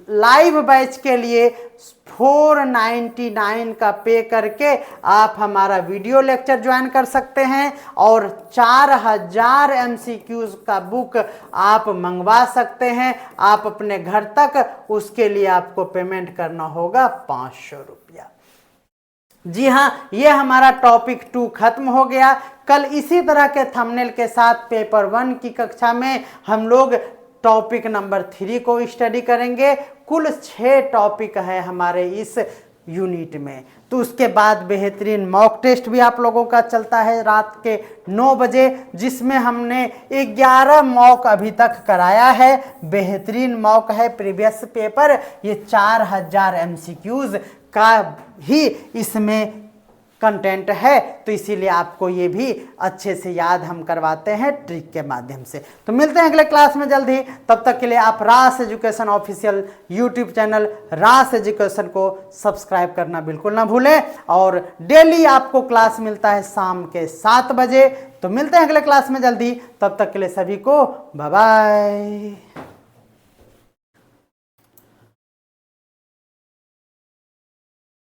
लाइव बैच के लिए 499 का पे करके आप हमारा वीडियो लेक्चर ज्वाइन कर सकते हैं, और 4000 MCQs का बुक आप मंगवा सकते हैं आप अपने घर तक। उसके लिए आपको पेमेंट करना होगा 500 रुपया। जी हाँ, ये हमारा टॉपिक 2 खत्म हो गया। कल इसी तरह के थंबनेल के साथ पेपर 1 की कक्षा में हम लोग टॉपिक नंबर 3 को स्टडी करेंगे। कुल 6 टॉपिक है हमारे इस यूनिट में। तो उसके बाद बेहतरीन मॉक टेस्ट भी आप लोगों का चलता है रात के 9 बजे, जिसमें हमने 11 मॉक अभी तक कराया है। बेहतरीन मॉक है प्रीवियस पेपर। ये 4000 MCQs का ही इसमें कंटेंट है, तो इसीलिए आपको ये भी अच्छे से याद हम करवाते हैं ट्रिक के माध्यम से। तो मिलते हैं अगले क्लास में जल्द ही। तब तक के लिए आप रास एजुकेशन ऑफिशियल यूट्यूब चैनल रास एजुकेशन को सब्सक्राइब करना बिल्कुल ना भूलें। और डेली आपको क्लास मिलता है शाम के 7 बजे। तो मिलते हैं अगले क्लास में जल्दी। तब तक के लिए सभी को बाय बाय।